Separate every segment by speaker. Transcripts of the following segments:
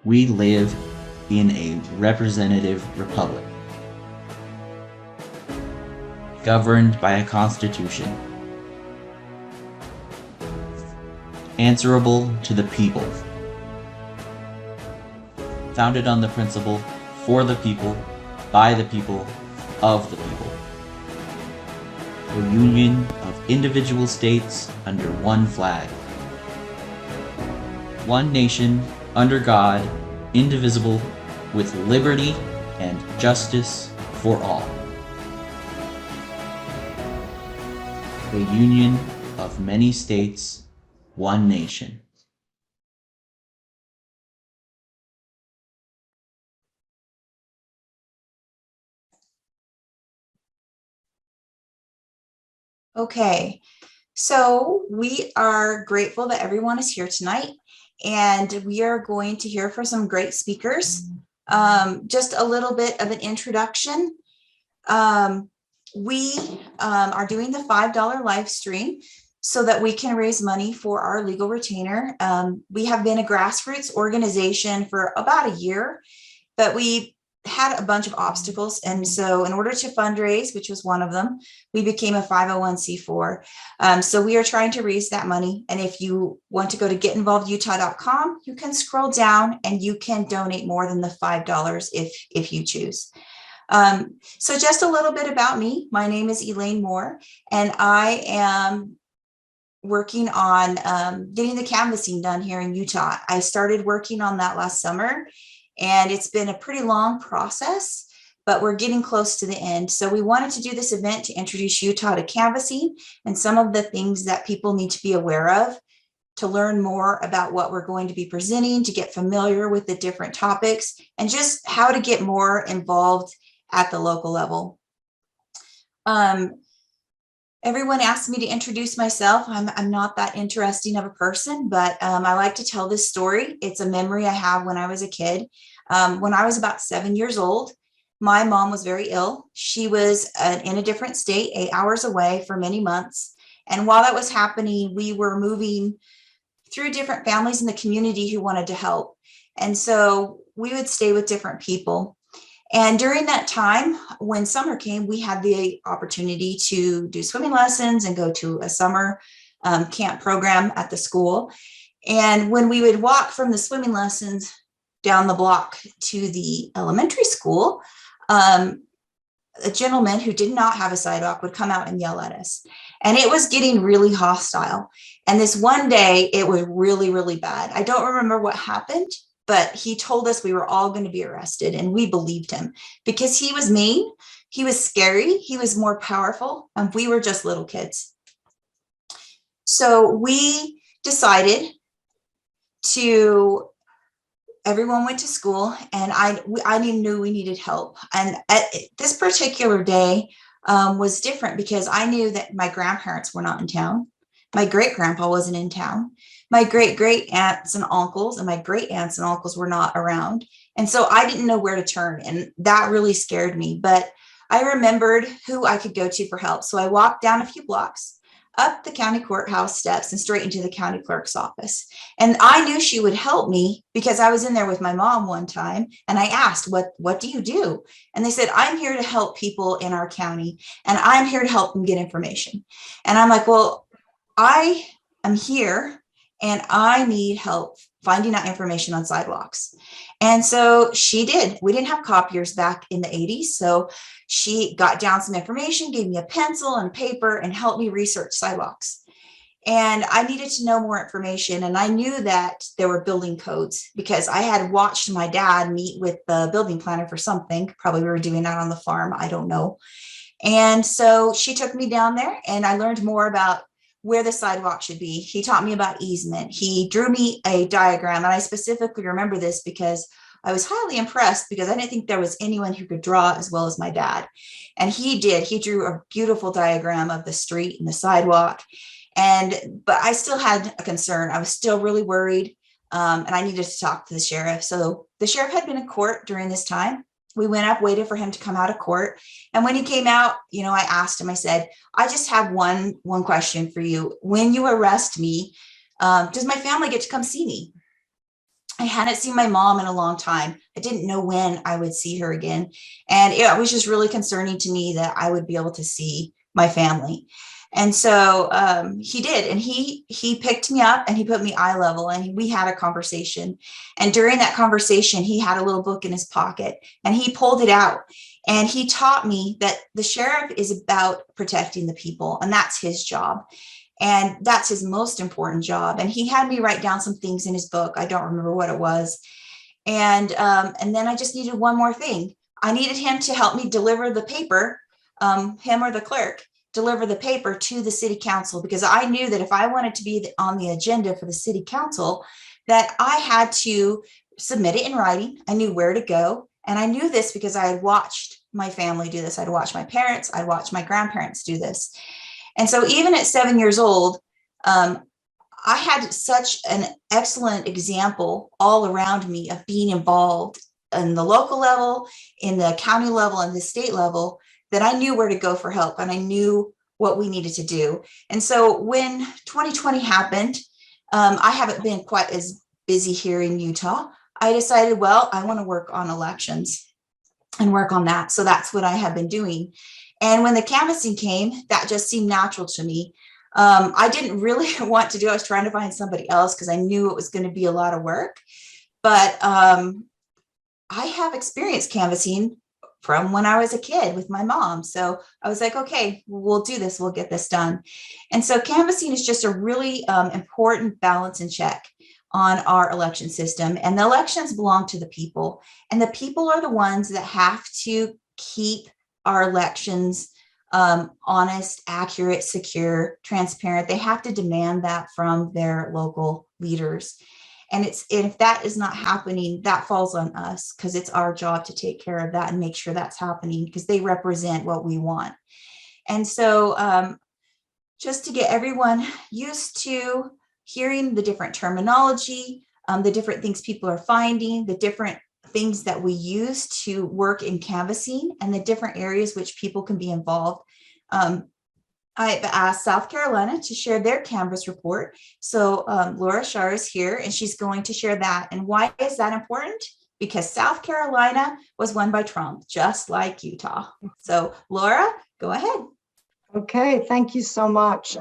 Speaker 1: We live in a representative republic, governed by a constitution, answerable to the people, founded on the principle for the people, by the people, of the people. A union of individual states under one flag. One nation, under God, indivisible, with liberty and justice for all. A union of many states, one nation.
Speaker 2: Okay, so we are grateful that everyone is here tonight, and we are going to hear from some great speakers. Just a little bit of an introduction. We are doing the $5 live stream so that we can raise money for our legal retainer. We have been a grassroots organization for about a year, but we had a bunch of obstacles. And so in order to fundraise, which was one of them, we became a 501c4. So we are trying to raise that money. And if you want to go to getinvolvedutah.com, you can scroll down and you can donate more than the $5 if you choose. So just a little bit about me. My name is Elaine Moore, and I am working on getting the canvassing done here in Utah. I started working on that last summer, and it's been a pretty long process, but we're getting close to the end. So we wanted to do this event to introduce Utah to canvassing and some of the things that people need to be aware of, to learn more about what we're going to be presenting, to get familiar with the different topics, and just how to get more involved at the local level. Everyone asked me to introduce myself. I'm not that interesting of a person, but I like to tell this story. It's a memory I have when I was a kid. When I was about 7 years old, my mom was very ill. She was in a different state, 8 hours away for many months. And while that was happening, we were moving through different families in the community who wanted to help. And so we would stay with different people. And during that time, when summer came, we had the opportunity to do swimming lessons and go to a summer camp program at the school. And when we would walk from the swimming lessons down the block to the elementary school, a gentleman who did not have a sidewalk would come out and yell at us. And it was getting really hostile. And this one day, it was really, really bad. I don't remember what happened, but he told us we were all going to be arrested, and we believed him because he was mean, he was scary, he was more powerful, and we were just little kids. So we decided everyone went to school, and I knew we needed help. And this particular day was different because I knew that my grandparents were not in town. My great-grandpa wasn't in town. My great-great aunts and uncles and my great aunts and uncles were not around. And so I didn't know where to turn. And that really scared me. But I remembered who I could go to for help. So I walked down a few blocks, up the county courthouse steps, and straight into the county clerk's office. And I knew she would help me because I was in there with my mom one time. And I asked, what do you do? And they said, I'm here to help people in our county, and I'm here to help them get information. And I'm like, well, I am here and I need help finding out information on sidewalks. And so she did. We didn't have copiers back in the 80s. So she got down some information, gave me a pencil and paper, and helped me research sidewalks. And I needed to know more information. And I knew that there were building codes because I had watched my dad meet with the building planner for something. Probably we were doing that on the farm. I don't know. And so she took me down there, and I learned more about where the sidewalk should be. He taught me about easement. He drew me a diagram. And I specifically remember this because I was highly impressed because I didn't think there was anyone who could draw as well as my dad. And he did. He drew a beautiful diagram of the street and the sidewalk. But I still had a concern. I was still really worried. And I needed to talk to the sheriff. So the sheriff had been in court during this time. We went up, waited for him to come out of court. And when he came out, I asked him, I said, I just have one question for you. When you arrest me, does my family get to come see me? I hadn't seen my mom in a long time. I didn't know when I would see her again. And it was just really concerning to me that I would be able to see my family. And so he did, and he picked me up and he put me eye level, and we had a conversation. And during that conversation, he had a little book in his pocket, and he pulled it out, and he taught me that the sheriff is about protecting the people, and that's his job. And that's his most important job. And he had me write down some things in his book. I don't remember what it was. And then I just needed one more thing. I needed him to help me deliver the paper, him or the clerk, deliver the paper to the city council, because I knew that if I wanted to be on the agenda for the city council, that I had to submit it in writing. I knew where to go. And I knew this because I had watched my family do this. I'd watched my parents, I'd watched my grandparents do this. And so even at 7 years old, I had such an excellent example all around me of being involved in the local level, in the county level, and the state level, that I knew where to go for help, and I knew what we needed to do. And so when 2020 happened, I haven't been quite as busy here in Utah. I decided, well, I want to work on elections and work on that. So that's what I have been doing. And when the canvassing came, that just seemed natural to me. I didn't really want to do it. I was trying to find somebody else because I knew it was going to be a lot of work. But I have experienced canvassing from when I was a kid with my mom. So I was like, okay, we'll do this. We'll get this done. And so canvassing is just a really important balance and check on our election system. And the elections belong to the people. And the people are the ones that have to keep our elections honest, accurate, secure, transparent. They have to demand that from their local leaders. And if that is not happening, that falls on us, because it's our job to take care of that and make sure that's happening, because they represent what we want. And so just to get everyone used to hearing the different terminology, the different things people are finding, the different things that we use to work in canvassing, and the different areas which people can be involved. I've asked South Carolina to share their Canvas report. So Laura Sharr is here, and she's going to share that. And why is that important? Because South Carolina was won by Trump, just like Utah. So Laura, go ahead.
Speaker 3: Okay, thank you so much.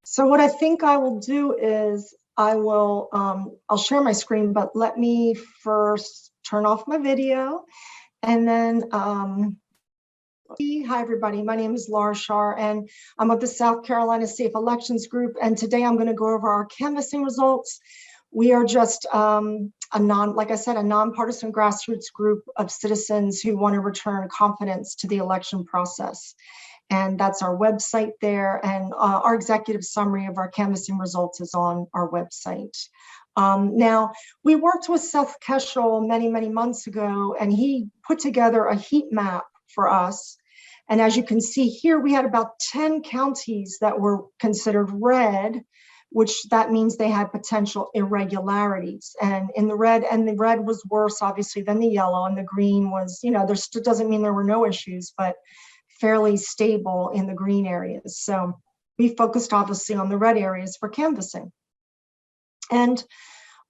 Speaker 3: So what I think I will do is I'll share my screen, but let me first turn off my video, and then hi everybody, my name is Laura Sharr, and I'm with the South Carolina Safe Elections Group, and today I'm going to go over our canvassing results. We are just like I said, a nonpartisan grassroots group of citizens who want to return confidence to the election process. And that's our website there. And our executive summary of our canvassing results is on our website. Now, we worked with Seth Keschel many, many months ago, and he put together a heat map for us. And as you can see here, we had about 10 counties that were considered red, which that means they had potential irregularities. And the red was worse, obviously, than the yellow, and the green was, there still doesn't mean there were no issues, but fairly stable in the green areas. So we focused obviously on the red areas for canvassing. And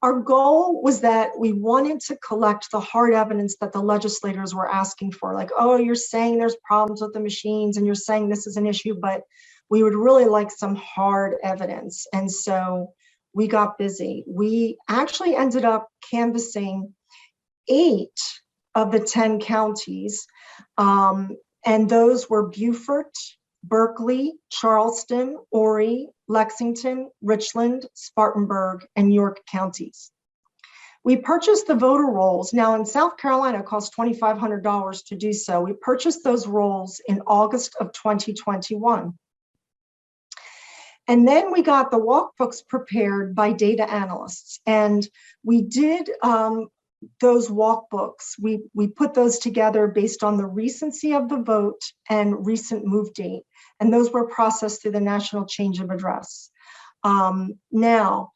Speaker 3: our goal was that we wanted to collect the hard evidence that the legislators were asking for. Like, oh, you're saying there's problems with the machines and you're saying this is an issue, but we would really like some hard evidence. And so we got busy. We actually ended up canvassing 8 of the 10 counties. And those were Beaufort, Berkeley, Charleston, Horry, Lexington, Richland, Spartanburg, and York counties. We purchased the voter rolls. Now in South Carolina, it costs $2,500 to do so. We purchased those rolls in August of 2021. And then we got the walkbooks prepared by data analysts. And we did those walkbooks, we put those together based on the recency of the vote and recent move date. And those were processed through the National Change of Address. Now,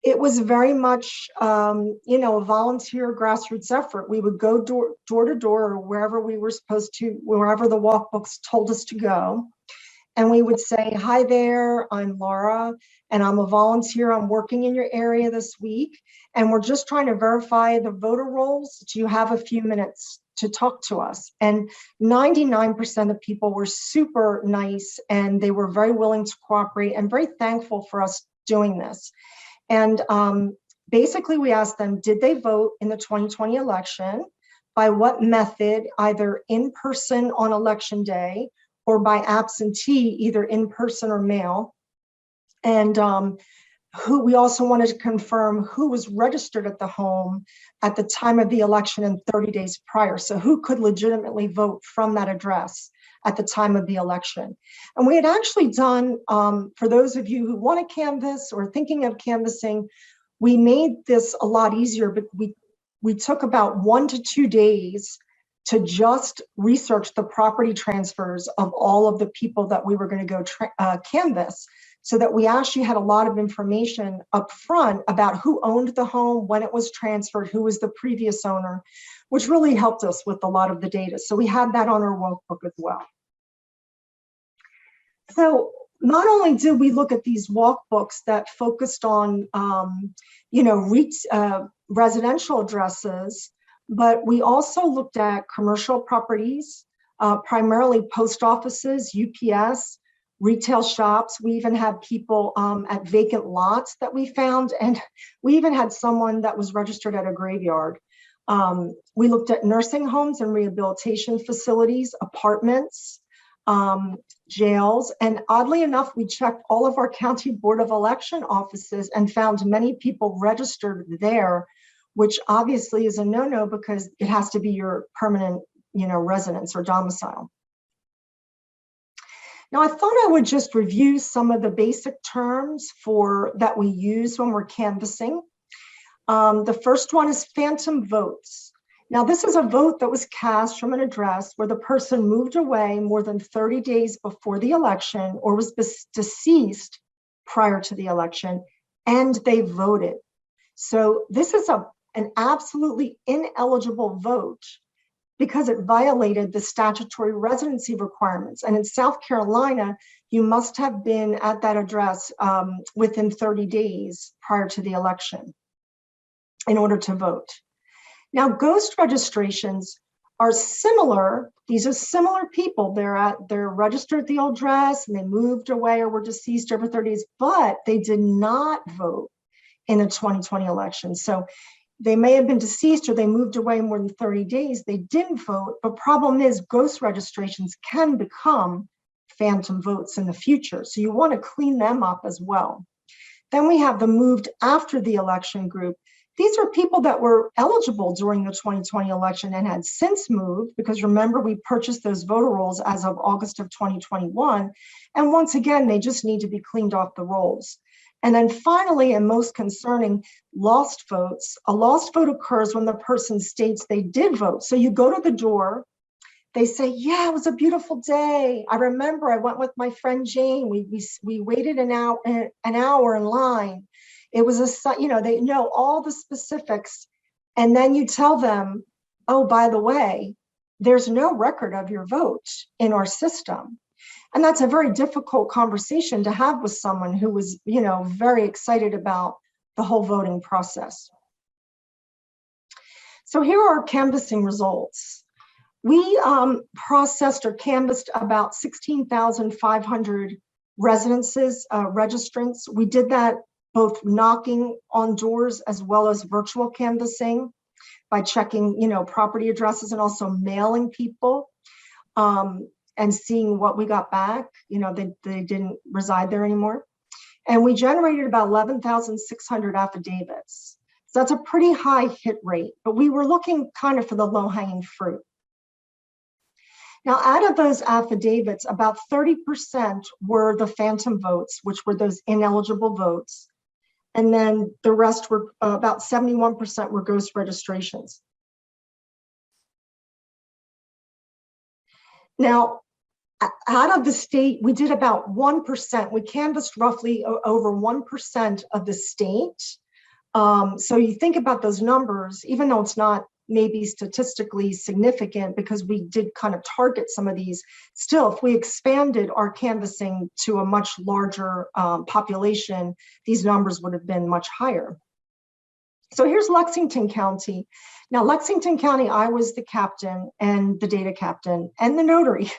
Speaker 3: it was very much, a volunteer grassroots effort. We would go door to door or wherever we were supposed to, wherever the walkbooks told us to go. And we would say, hi there, I'm Laura, and I'm a volunteer. I'm working in your area this week, and we're just trying to verify the voter rolls. Do you have a few minutes to talk to us? And 99% of people were super nice, and they were very willing to cooperate and very thankful for us doing this. And basically, we asked them, did they vote in the 2020 election? By what method, either in person on election day or by absentee, either in person or mail? And who we also wanted to confirm who was registered at the home at the time of the election and 30 days prior. So who could legitimately vote from that address at the time of the election. And we had actually done, for those of you who want to canvass or thinking of canvassing, we made this a lot easier, but we took about 1 to 2 days to just research the property transfers of all of the people that we were going to go canvass, so that we actually had a lot of information up front about who owned the home, when it was transferred, who was the previous owner, which really helped us with a lot of the data. So we had that on our workbook as well. So not only did we look at these walkbooks that focused on, residential addresses, but we also looked at commercial properties, primarily post offices, UPS, retail shops. We even had people at vacant lots that we found, and we even had someone that was registered at a graveyard. We looked at nursing homes and rehabilitation facilities, apartments, jails, and oddly enough, we checked all of our county board of election offices and found many people registered there, which obviously is a no-no because it has to be your permanent, residence or domicile. Now, I thought I would just review some of the basic terms that we use when we're canvassing. The first one is phantom votes. Now, this is a vote that was cast from an address where the person moved away more than 30 days before the election or was deceased prior to the election, and they voted. So this is an absolutely ineligible vote because it violated the statutory residency requirements. And in South Carolina, you must have been at that address within 30 days prior to the election in order to vote. Now, ghost registrations are similar. These are similar people. They're registered at the old address and they moved away or were deceased over 30 days, but they did not vote in the 2020 election. So they may have been deceased or they moved away more than 30 days. They didn't vote. But problem is, ghost registrations can become phantom votes in the future. So you want to clean them up as well. Then we have the moved after the election group. These are people that were eligible during the 2020 election and had since moved, because remember, we purchased those voter rolls as of August of 2021. And once again, they just need to be cleaned off the rolls. And then finally, and most concerning, lost votes. A lost vote occurs when the person states they did vote. So you go to the door, they say, yeah, it was a beautiful day. I remember I went with my friend Jane. We waited an hour in line. It was they know all the specifics. And then you tell them, oh, by the way, there's no record of your vote in our system. And that's a very difficult conversation to have with someone who was, very excited about the whole voting process. So here are our canvassing results. We processed or canvassed about 16,500 residences, registrants. We did that both knocking on doors as well as virtual canvassing by checking, property addresses and also mailing people. And seeing what we got back, they didn't reside there anymore. And we generated about 11,600 affidavits. So that's a pretty high hit rate, but we were looking kind of for the low-hanging fruit. Now, out of those affidavits, about 30% were the phantom votes, which were those ineligible votes. And then the rest were about 71% were ghost registrations. Now, out of the state, we did about 1%. We canvassed roughly over 1% of the state. So you think about those numbers, even though it's not, maybe statistically significant because we did kind of target some of these. Still, if we expanded our canvassing to a much larger population, these numbers would have been much higher. So here's Lexington County. Now, Lexington County, I was the captain and the data captain and the notary.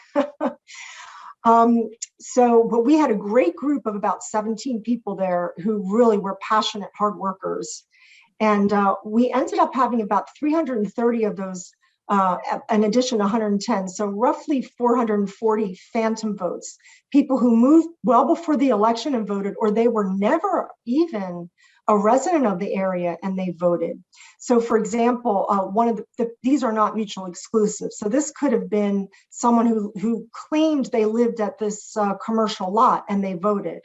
Speaker 3: But we had a great group of about 17 people there who really were passionate, hard workers. And we ended up having about 330 of those, in addition to 110. So roughly 440 phantom votes, people who moved well before the election and voted, or they were never even a resident of the area and they voted. So for example, one of these are not mutually exclusive. So this could have been someone who claimed they lived at this commercial lot and they voted.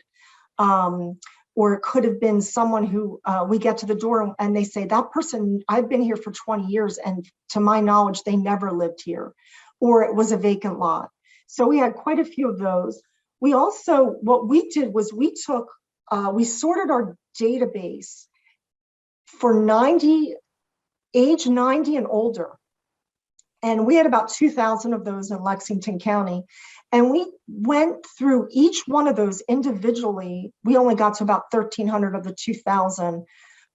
Speaker 3: Or it could have been someone who we get to the door and they say, that person, I've been here for 20 years and to my knowledge, they never lived here. Or it was a vacant lot. So we had quite a few of those. We also, what we did was we sorted our database for age 90 and older. And we had about 2,000 of those in Lexington County. And we went through each one of those individually. We only got to about 1,300 of the 2,000,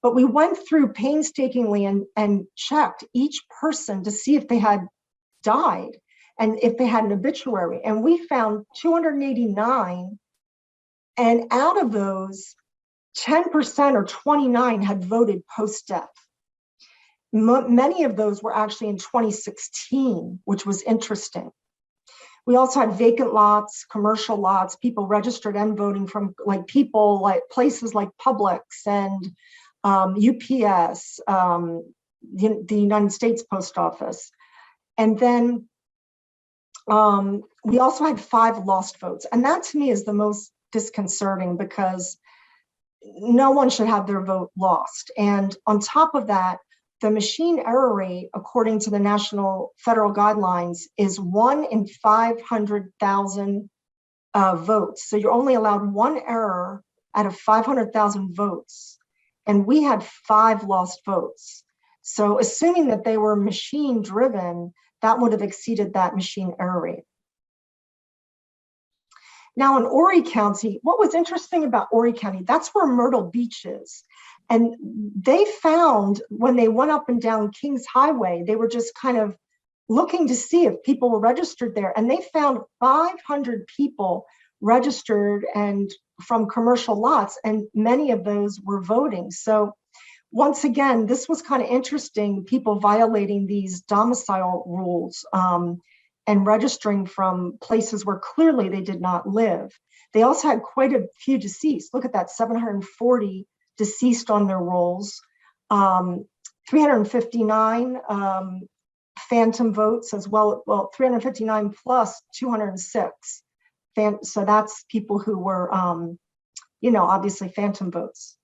Speaker 3: but we went through painstakingly and checked each person to see if they had died and if they had an obituary. And we found 289. And out of those, 10% or 29 had voted post-death. Many of those were actually in 2016, which was interesting. We also had vacant lots, commercial lots, people registered and voting from people like places like Publix and UPS, the United States Post Office. And then we also had 5 lost votes. And that to me is the most disconcerting because no one should have their vote lost. And on top of that, the machine error rate, according to the national federal guidelines, is 1 in 500,000 votes. So you're only allowed 1 error out of 500,000 votes. And we had 5 lost votes. So assuming that they were machine driven, that would have exceeded that machine error rate. Now in Horry County, what was interesting about Horry County, that's where Myrtle Beach is. And they found when they went up and down Kings Highway, they were just kind of looking to see if people were registered there. And they found 500 people registered and from commercial lots, and many of those were voting. So once again, this was kind of interesting, people violating these domicile rules and registering from places where clearly they did not live. They also had quite a few deceased. Look at that, 740 deceased on their rolls, 359 phantom votes as well. Well, 359 plus 206. So that's people who were, obviously phantom votes.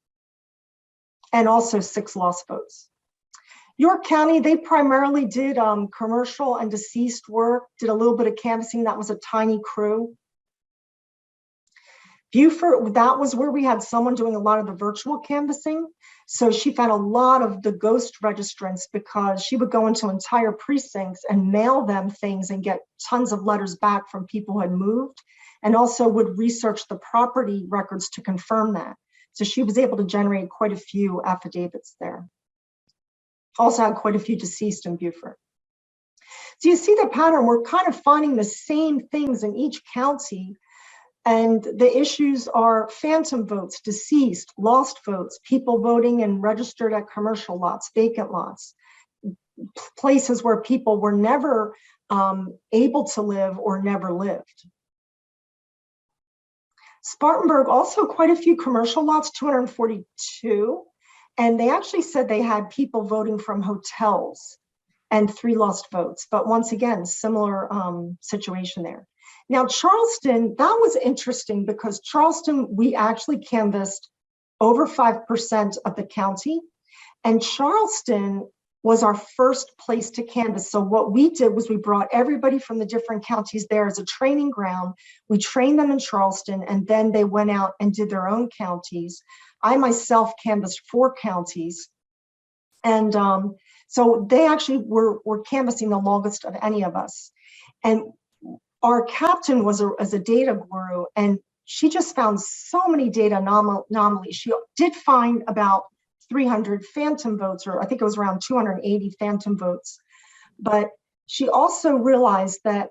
Speaker 3: And also 6 lost votes. York County, they primarily did commercial and deceased work, did a little bit of canvassing. That was a tiny crew. Gifford, that was where we had someone doing a lot of the virtual canvassing. So she found a lot of the ghost registrants because she would go into entire precincts and mail them things and get tons of letters back from people who had moved, and also would research the property records to confirm that. So she was able to generate quite a few affidavits there. Also had quite a few deceased in Gifford. So you see the pattern, we're kind of finding the same things in each county. And the issues are phantom votes, deceased, lost votes, people voting and registered at commercial lots, vacant lots, places where people were never able to live or never lived. Spartanburg, also quite a few commercial lots, 242. And they actually said they had people voting from hotels and 3 lost votes. But once again, similar situation there. Now, Charleston, that was interesting because Charleston, we actually canvassed over 5% of the county. And Charleston was our first place to canvass. So what we did was we brought everybody from the different counties there as a training ground. We trained them in Charleston, and then they went out and did their own counties. I myself canvassed 4 counties. And so they actually were canvassing the longest of any of us. And our captain was a data guru, and she just found so many data anomalies. She did find about 300 phantom votes, or I think it was around 280 phantom votes. But she also realized that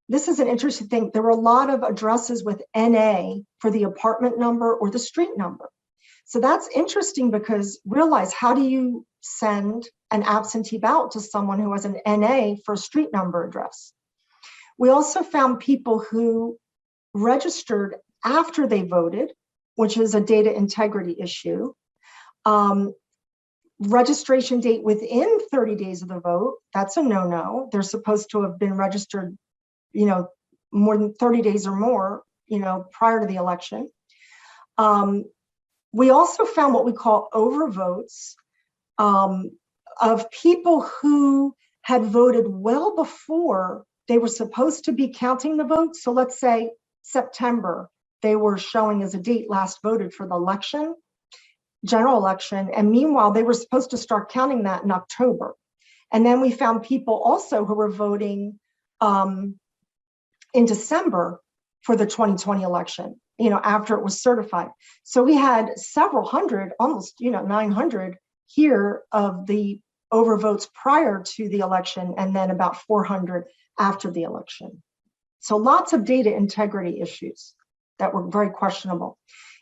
Speaker 3: this is an interesting thing. There were a lot of addresses with NA for the apartment number or the street number. So that's interesting, because realize, how do you send an absentee ballot to someone who has an NA for a street number address? We also found people who registered after they voted, which is a data integrity issue. Registration date within 30 days of the vote, that's a no-no. They're supposed to have been registered, more than 30 days or more, prior to the election. We also found what we call overvotes of people who had voted well before they were supposed to be counting the votes. So let's say September, they were showing as a date last voted for the election, general election. And meanwhile, they were supposed to start counting that in October. And then we found people also who were voting in December for the 2020 election, after it was certified. So we had several hundred, almost, 900 here of the overvotes prior to the election, and then about 400 after the election. So lots of data integrity issues that were very questionable.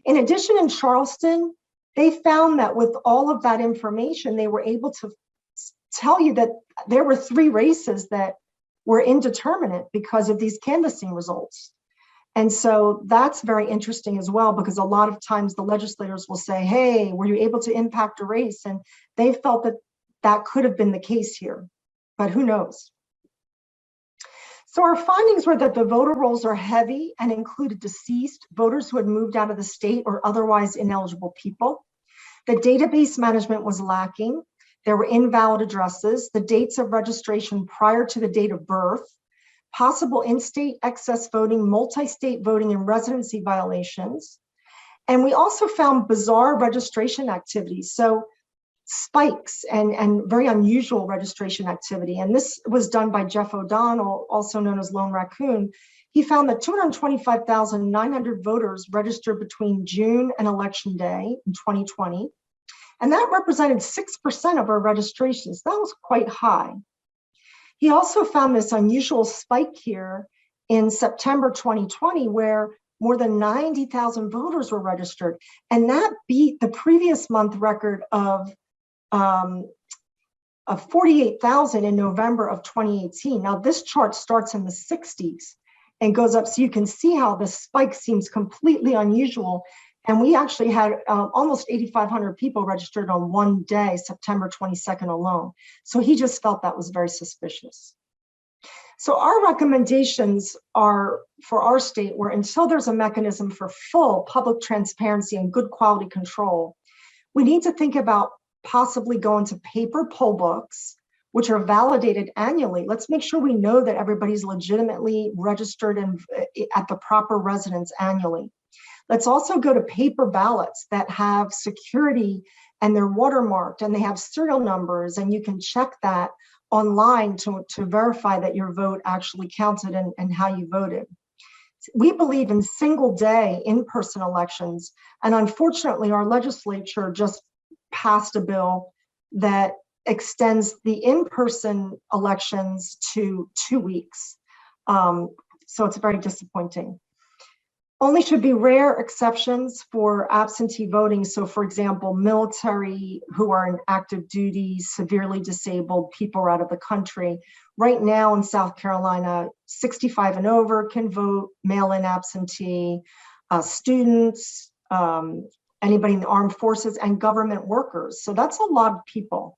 Speaker 3: In addition, in Charleston, they found that with all of that information, they were able to tell you that there were 3 races that were indeterminate because of these canvassing results. And so that's very interesting as well, because a lot of times the legislators will say, hey, were you able to impact a race? And they felt that that could have been the case here, but who knows? So our findings were that the voter rolls are heavy and included deceased, voters who had moved out of the state, or otherwise ineligible people. The database management was lacking. There were invalid addresses, the dates of registration prior to the date of birth, possible in-state excess voting, multi-state voting, and residency violations. And we also found bizarre registration activities. So spikes and very unusual registration activity. And this was done by Jeff O'Donnell, also known as Lone Raccoon. He found that 225,900 voters registered between June and Election Day in 2020. And that represented 6% of our registrations. That was quite high. He also found this unusual spike here in September 2020, where more than 90,000 voters were registered. And that beat the previous month record of 48,000 in November of 2018. Now, this chart starts in the 60s and goes up, so you can see how the spike seems completely unusual. And we actually had almost 8,500 people registered on one day, September 22nd alone. So he just felt that was very suspicious. So our recommendations are for our state were, until there's a mechanism for full public transparency and good quality control, we need to think about possibly going to paper poll books, which are validated annually. Let's make sure we know that everybody's legitimately registered and at the proper residence annually. Let's also go to paper ballots that have security and they're watermarked and they have serial numbers, and you can check that online to verify that your vote actually counted and how you voted. We believe in single day in-person elections, and unfortunately our legislature just passed a bill that extends the in-person elections to 2 weeks. So it's very disappointing. Only should be rare exceptions for absentee voting. So for example, military who are in active duty, severely disabled, people are out of the country. Right now in South Carolina, 65 and over can vote, mail-in absentee, students, anybody in the armed forces, and government workers. So that's a lot of people.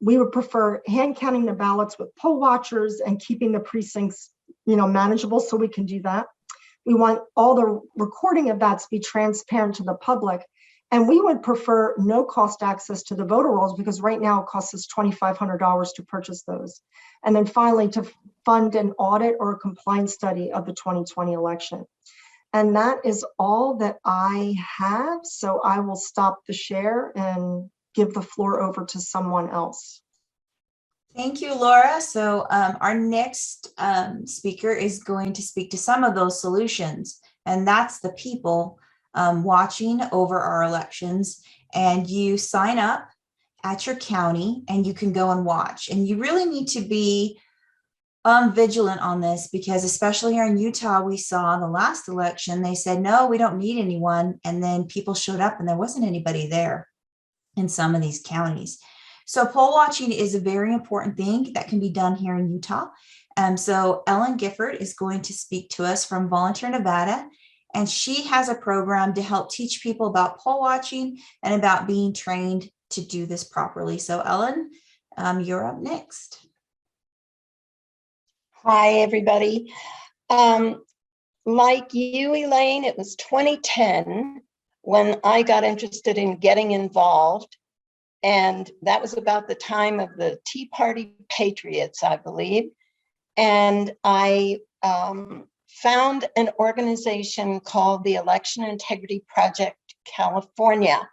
Speaker 3: We would prefer hand counting the ballots with poll watchers and keeping the precincts, manageable, so we can do that. We want all the recording of that to be transparent to the public. And we would prefer no cost access to the voter rolls, because right now it costs us $2,500 to purchase those. And then finally, to fund an audit or a compliance study of the 2020 election. And that is all that I have. So I will stop the share and give the floor over to someone else.
Speaker 2: Thank you, Laura. So our next speaker is going to speak to some of those solutions, and that's the people watching over our elections. And you sign up at your county and you can go and watch. And you really need to be vigilant on this, because especially here in Utah, we saw the last election, they said, no, we don't need anyone. And then people showed up and there wasn't anybody there in some of these counties. So poll watching is a very important thing that can be done here in Utah. So Ellen Gifford is going to speak to us from Volunteer Nevada, and she has a program to help teach people about poll watching and about being trained to do this properly. So Ellen, you're up next.
Speaker 4: Hi, everybody. Like you, Elaine, it was 2010 when I got interested in getting involved. And that was about the time of the Tea Party Patriots, I believe. And I found an organization called the Election Integrity Project California.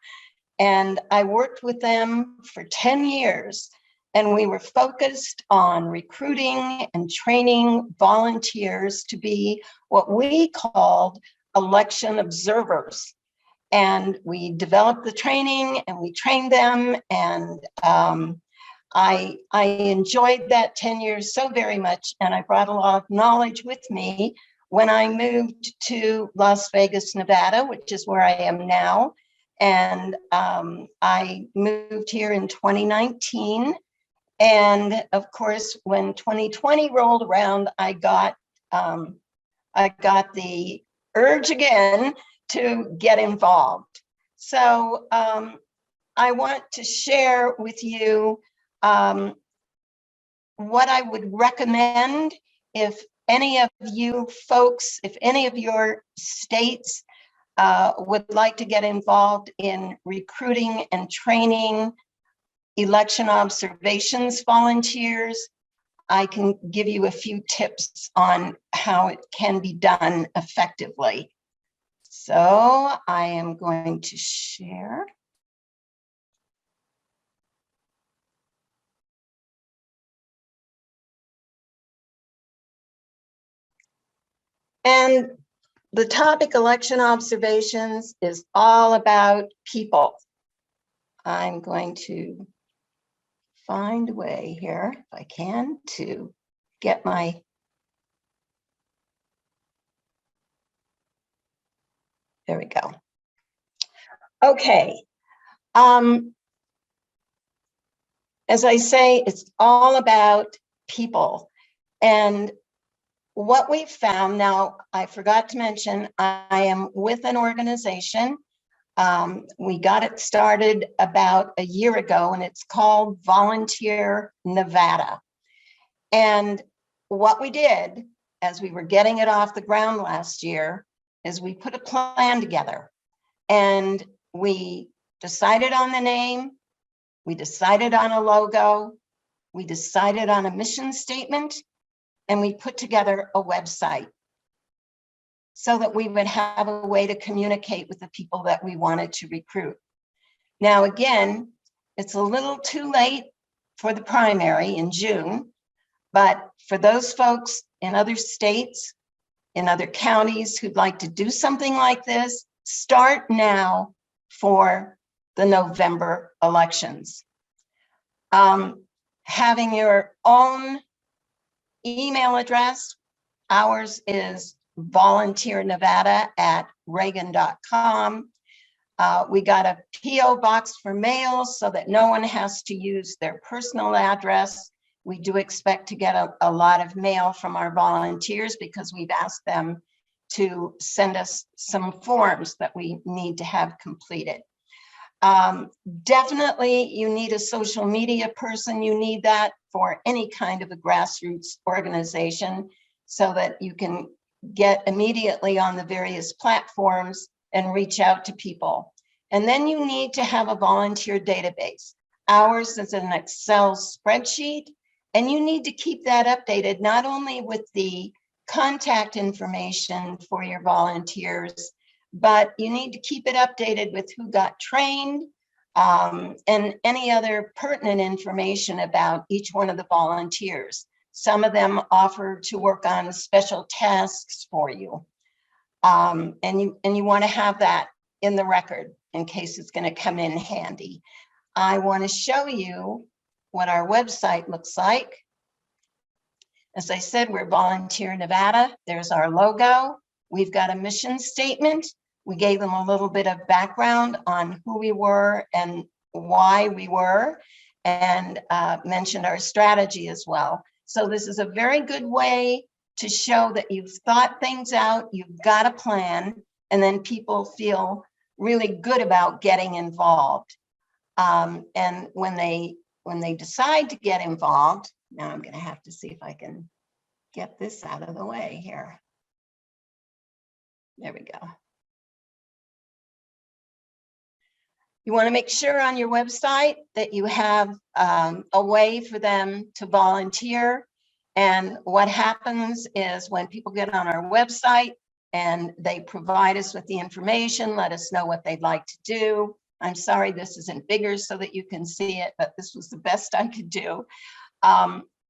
Speaker 4: And I worked with them for 10 years. And we were focused on recruiting and training volunteers to be what we called election observers. And we developed the training and we trained them. And I enjoyed that 10 years so very much. And I brought a lot of knowledge with me when I moved to Las Vegas, Nevada, which is where I am now. And I moved here in 2019. And of course, when 2020 rolled around, I got the urge again to get involved. So I want to share with you what I would recommend if any of you folks, if any of your states would like to get involved in recruiting and training election observations volunteers. I can give you a few tips on how it can be done effectively. So I am going to share. And the topic election observations is all about people. I'm going to find a way here, if I can, to get my, there we go. Okay. As I say, it's all about people. And what we found, now I forgot to mention, I am with an organization. We got it started about a year ago, and it's called Volunteer Nevada. And what we did as we were getting it off the ground last year is we put a plan together, and we decided on the name, we decided on a logo, we decided on a mission statement, and we put together a website so that we would have a way to communicate with the people that we wanted to recruit. Now, again, it's a little too late for the primary in June, but for those folks in other states, in other counties who'd like to do something like this, start now for the November elections. Having your own email address, ours is volunteernevada@reagan.com. We got a PO box for mail so that no one has to use their personal address. We do expect to get a lot of mail from our volunteers because we've asked them to send us some forms that we need to have completed. Definitely you need a social media person. You need that for any kind of a grassroots organization so that you can get immediately on the various platforms and reach out to people. And then you need to have a volunteer database. Ours is an Excel spreadsheet, and you need to keep that updated, not only with the contact information for your volunteers, but you need to keep it updated with who got trained, and any other pertinent information about each one of the volunteers. Some of them offer to work on special tasks for you. And you want to have that in the record in case it's going to come in handy. I want to show you what our website looks like. As I said, we're Volunteer Nevada. There's our logo. We've got a mission statement. We gave them a little bit of background on who we were and why we were, and mentioned our strategy as well. So this is a very good way to show that you've thought things out, you've got a plan, and then people feel really good about getting involved. And when they decide to get involved, now I'm going to have to see if I can get this out of the way here. There we go. You want to make sure on your website that you have a way for them to volunteer. And what happens is when people get on our website and they provide us with the information, let us know what they'd like to do. I'm sorry this isn't bigger so that you can see it, but this was the best I could do.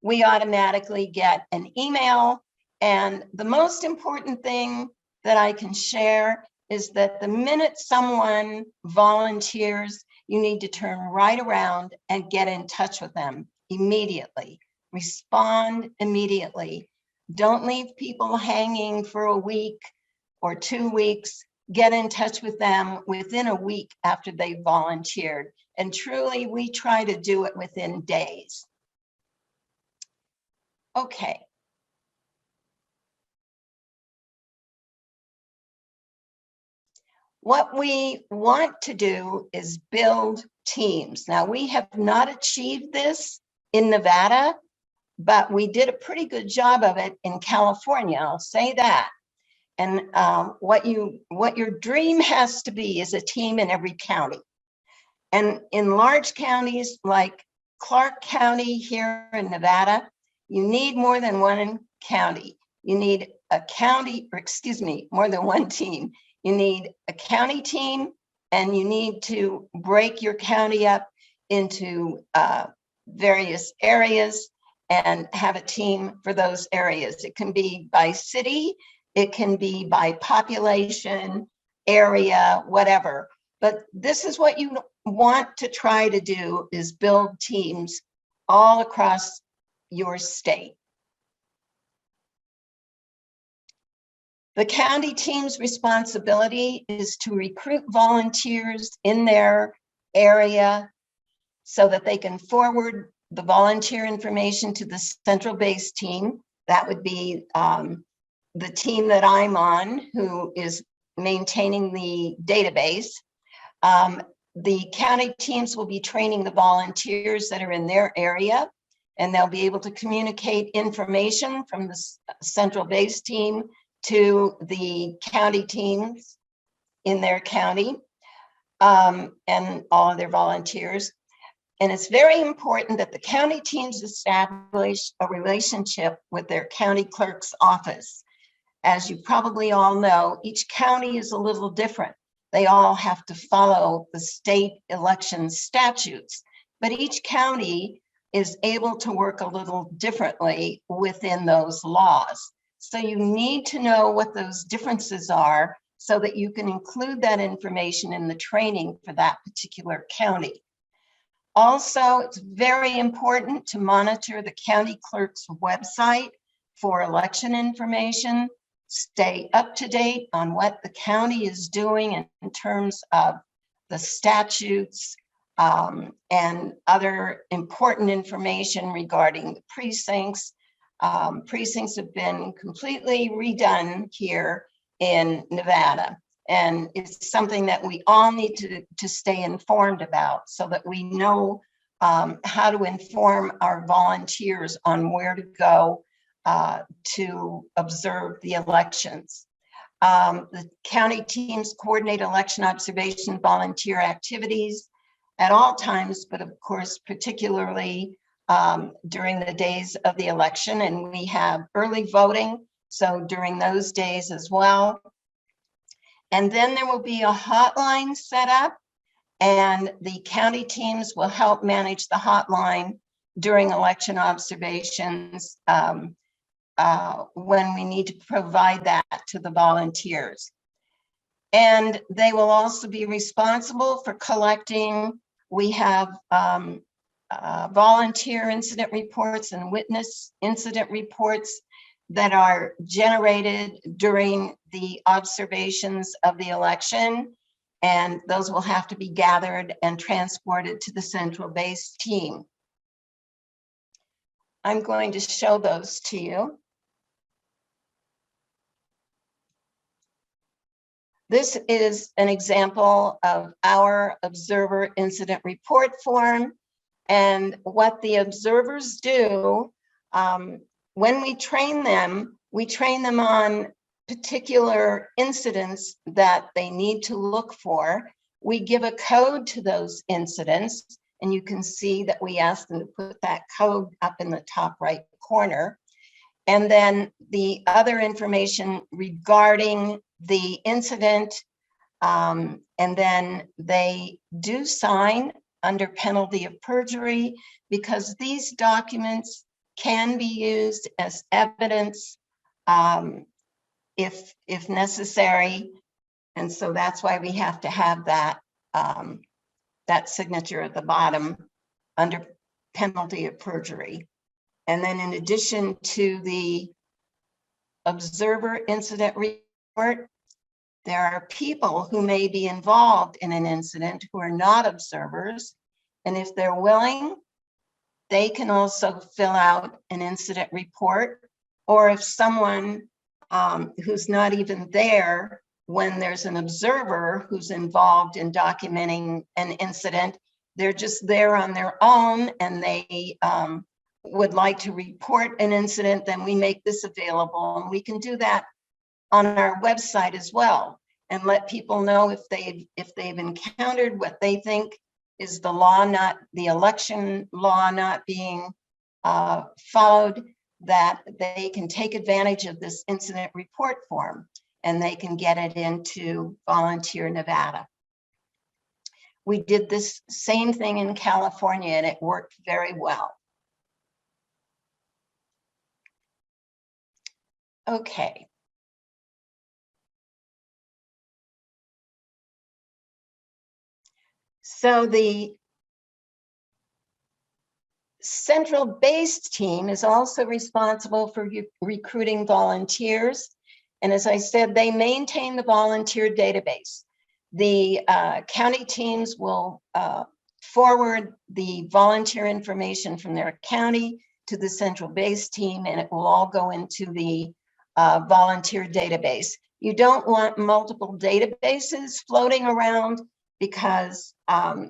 Speaker 4: We automatically get an email. And the most important thing that I can share is that the minute someone volunteers, you need to turn right around and get in touch with them immediately. Respond immediately. Don't leave people hanging for a week or 2 weeks. Get in touch with them within a week after they volunteered. And truly, we try to do it within days. Okay. What we want to do is build teams. Now, we have not achieved this in Nevada, but we did a pretty good job of it in California, I'll say that. And what your dream has to be is a team in every county. And in large counties like Clark County here in Nevada, you need more than one county. You need a county, or excuse me, more than one team. You need a county team, and you need to break your county up into various areas and have a team for those areas. It can be by city, it can be by population, area, whatever. But this is what you want to try to do, is build teams all across your state. The county team's responsibility is to recruit volunteers in their area so that they can forward the volunteer information to the central base team. That would be the team that I'm on, who is maintaining the database. The county teams will be training the volunteers that are in their area, and they'll be able to communicate information from the central base team to the county teams in their county, and all of their volunteers. And it's very important that the county teams establish a relationship with their county clerk's office. As you probably all know, each county is a little different. They all have to follow the state election statutes, but each county is able to work a little differently within those laws. So you need to know what those differences are so that you can include that information in the training for that particular county. Also, it's very important to monitor the county clerk's website for election information. Stay up to date on what the county is doing in terms of the statutes and other important information regarding the precincts. Precincts have been completely redone here in Nevada, and it's something that we all need to stay informed about so that we know how to inform our volunteers on where to go to observe the elections. The county teams coordinate election observation volunteer activities at all times, but of course, particularly during the days of the election, and we have early voting, so during those days as well. And then there will be a hotline set up, and the county teams will help manage the hotline during election observations when we need to provide that to the volunteers. And they will also be responsible for collecting. We have volunteer incident reports and witness incident reports that are generated during the observations of the election. And those will have to be gathered and transported to the central base team. I'm going to show those to you. This is an example of our observer incident report form. And what the observers do, when we train them on particular incidents that they need to look for. We give a code to those incidents, and you can see that we ask them to put that code up in the top right corner. And then the other information regarding the incident, and then they do sign under penalty of perjury, because these documents can be used as evidence if necessary. And so that's why we have to have that, that signature at the bottom under penalty of perjury. And then in addition to the observer incident report, there are people who may be involved in an incident who are not observers. And if they're willing, they can also fill out an incident report. Or if someone who's not even there when there's an observer who's involved in documenting an incident, they're just there on their own and they would like to report an incident, then we make this available. And we can do that on our website as well, and let people know if they've encountered what they think is the law, not the election law not being followed, that they can take advantage of this incident report form and they can get it into Volunteer Nevada. We did this same thing in California and it worked very well. Okay. So the central base team is also responsible for recruiting volunteers. And as I said, they maintain the volunteer database. The county teams will forward the volunteer information from their county to the central base team, and it will all go into the volunteer database. You don't want multiple databases floating around because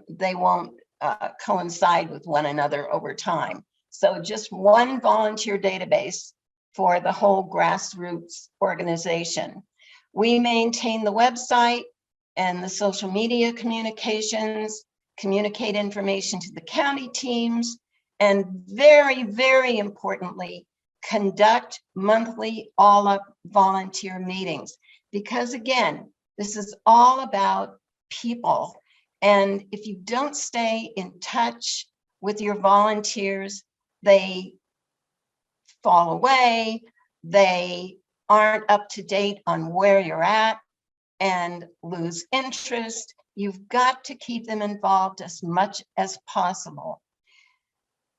Speaker 4: they won't coincide with one another over time. So just one volunteer database for the whole grassroots organization. We maintain the website and the social media communications, communicate information to the county teams, and very, very importantly, conduct monthly all-up volunteer meetings. Because again, this is all about people. And if you don't stay in touch with your volunteers, they fall away, they aren't up to date on where you're at and lose interest. You've got to keep them involved as much as possible.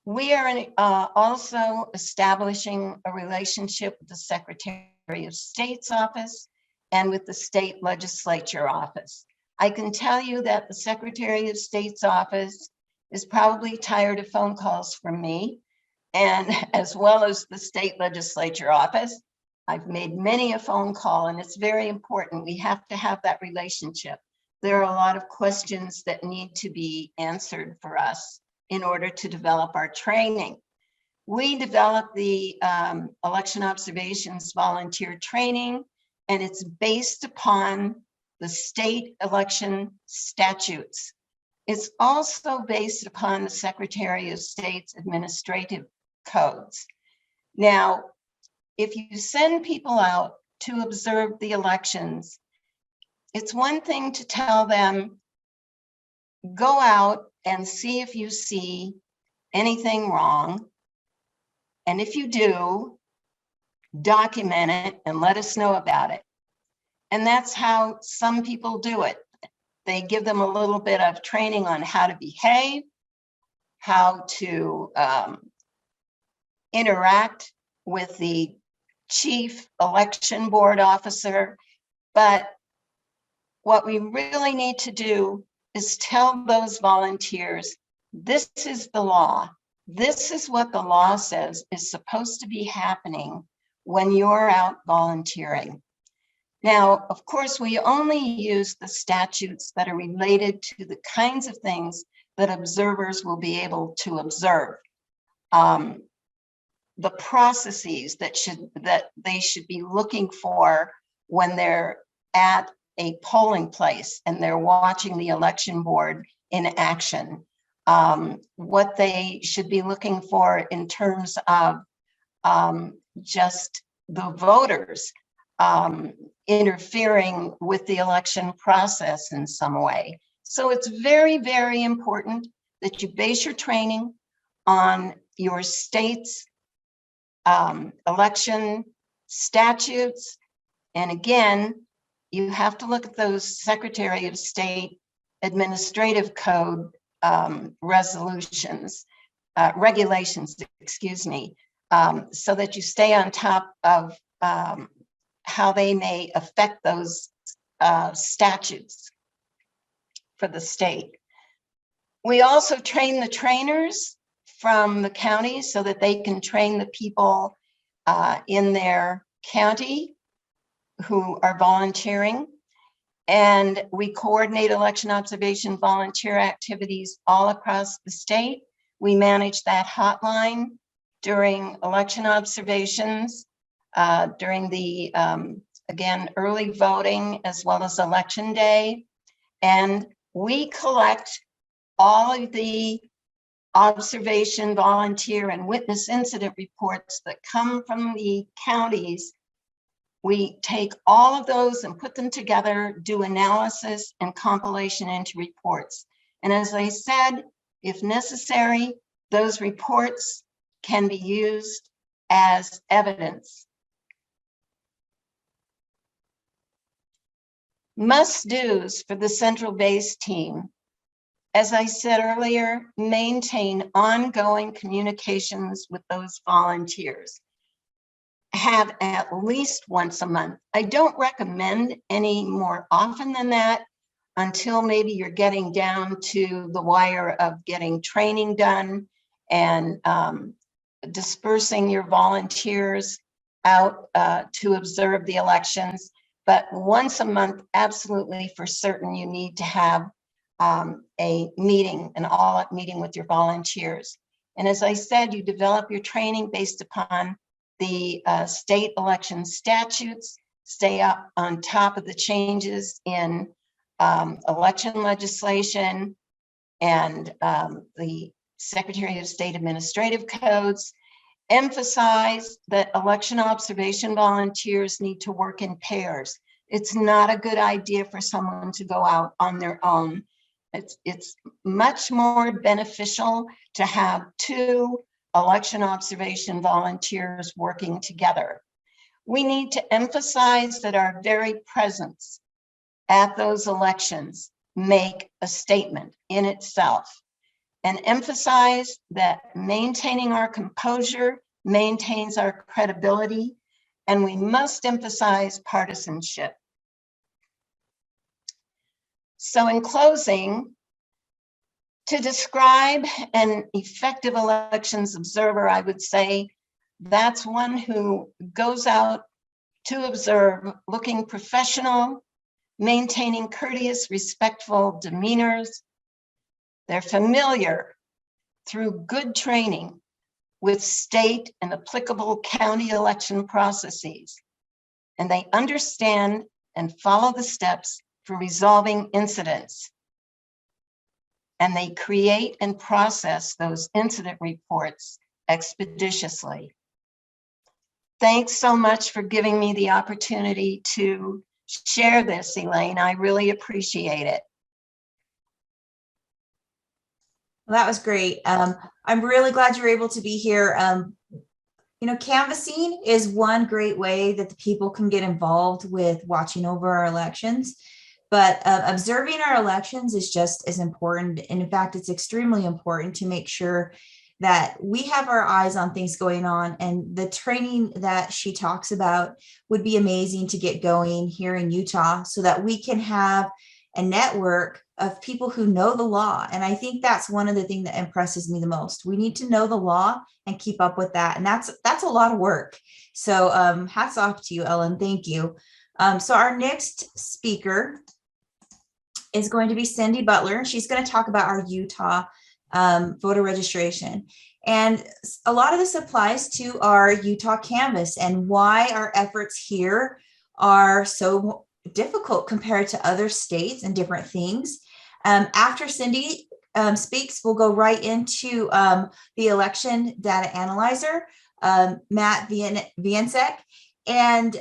Speaker 4: We are also establishing a relationship with the Secretary of State's office and with the state legislature office. I can tell you that the Secretary of State's office is probably tired of phone calls from me, and as well as the state legislature office. I've made many a phone call, and it's very important. We have to have that relationship. There are a lot of questions that need to be answered for us in order to develop our training. We developed the election observations volunteer training, and it's based upon the state election statutes. It's also based upon the Secretary of State's administrative codes. Now, if you send people out to observe the elections, it's one thing to tell them go out and see if you see anything wrong. And if you do, document it and let us know about it. And that's how some people do it. They give them a little bit of training on how to behave, how to interact with the chief election board officer. But what we really need to do is tell those volunteers, this is the law. This is what the law says is supposed to be happening when you're out volunteering. Now, of course, we only use the statutes that are related to the kinds of things that observers will be able to observe. The processes that they should be looking for when they're at a polling place and they're watching the election board in action. What they should be looking for in terms of just the voters interfering with the election process in some way. So it's very, very important that you base your training on your state's election statutes. And again, you have to look at those Secretary of State Administrative Code regulations, excuse me, so that you stay on top of how they may affect those statutes for the state. We also train the trainers from the counties so that they can train the people in their county who are volunteering. And we coordinate election observation volunteer activities all across the state. We manage that hotline during election observations, during the, again, early voting, as well as election day. And we collect all of the observation, volunteer, and witness incident reports that come from the counties. We take all of those and put them together, do analysis and compilation into reports. And as I said, if necessary, those reports can be used as evidence. Must-dos for the central base team. As I said earlier, maintain ongoing communications with those volunteers. Have at least once a month. I don't recommend any more often than that until maybe you're getting down to the wire of getting training done and dispersing your volunteers out to observe the elections. But once a month, absolutely for certain, you need to have a meeting, an all-up meeting with your volunteers. And as I said, you develop your training based upon the state election statutes, stay up on top of the changes in election legislation and the Secretary of State administrative codes. Emphasize that election observation volunteers need to work in pairs. It's not a good idea for someone to go out on their own. It's much more beneficial to have two election observation volunteers working together. We need to emphasize that our very presence at those elections make a statement in itself, and emphasize that maintaining our composure maintains our credibility, and we must emphasize partisanship. So in closing, to describe an effective elections observer, I would say that's one who goes out to observe looking professional, maintaining courteous, respectful demeanors. They're familiar through good training with state and applicable county election processes, and they understand and follow the steps for resolving incidents. And they create and process those incident reports expeditiously. Thanks so much for giving me the opportunity to share this, Elaine. I really appreciate it.
Speaker 2: Well, that was great. I'm really glad you're able to be here. Canvassing is one great way that the people can get involved with watching over our elections. But observing our elections is just as important. And in fact, it's extremely important to make sure that we have our eyes on things going on. And the training that she talks about would be amazing to get going here in Utah so that we can have a network of people who know the law. And I think that's one of the things that impresses me the most. We need to know the law and keep up with that. And that's a lot of work. So hats off to you, Ellen. Thank you. So our next speaker is going to be Cindy Butler. She's going to talk about our Utah voter registration. And a lot of this applies to our Utah Canvass and why our efforts here are so difficult compared to other states and different things. After Cindy speaks, we'll go right into the election data analyzer, Matt Viensek. And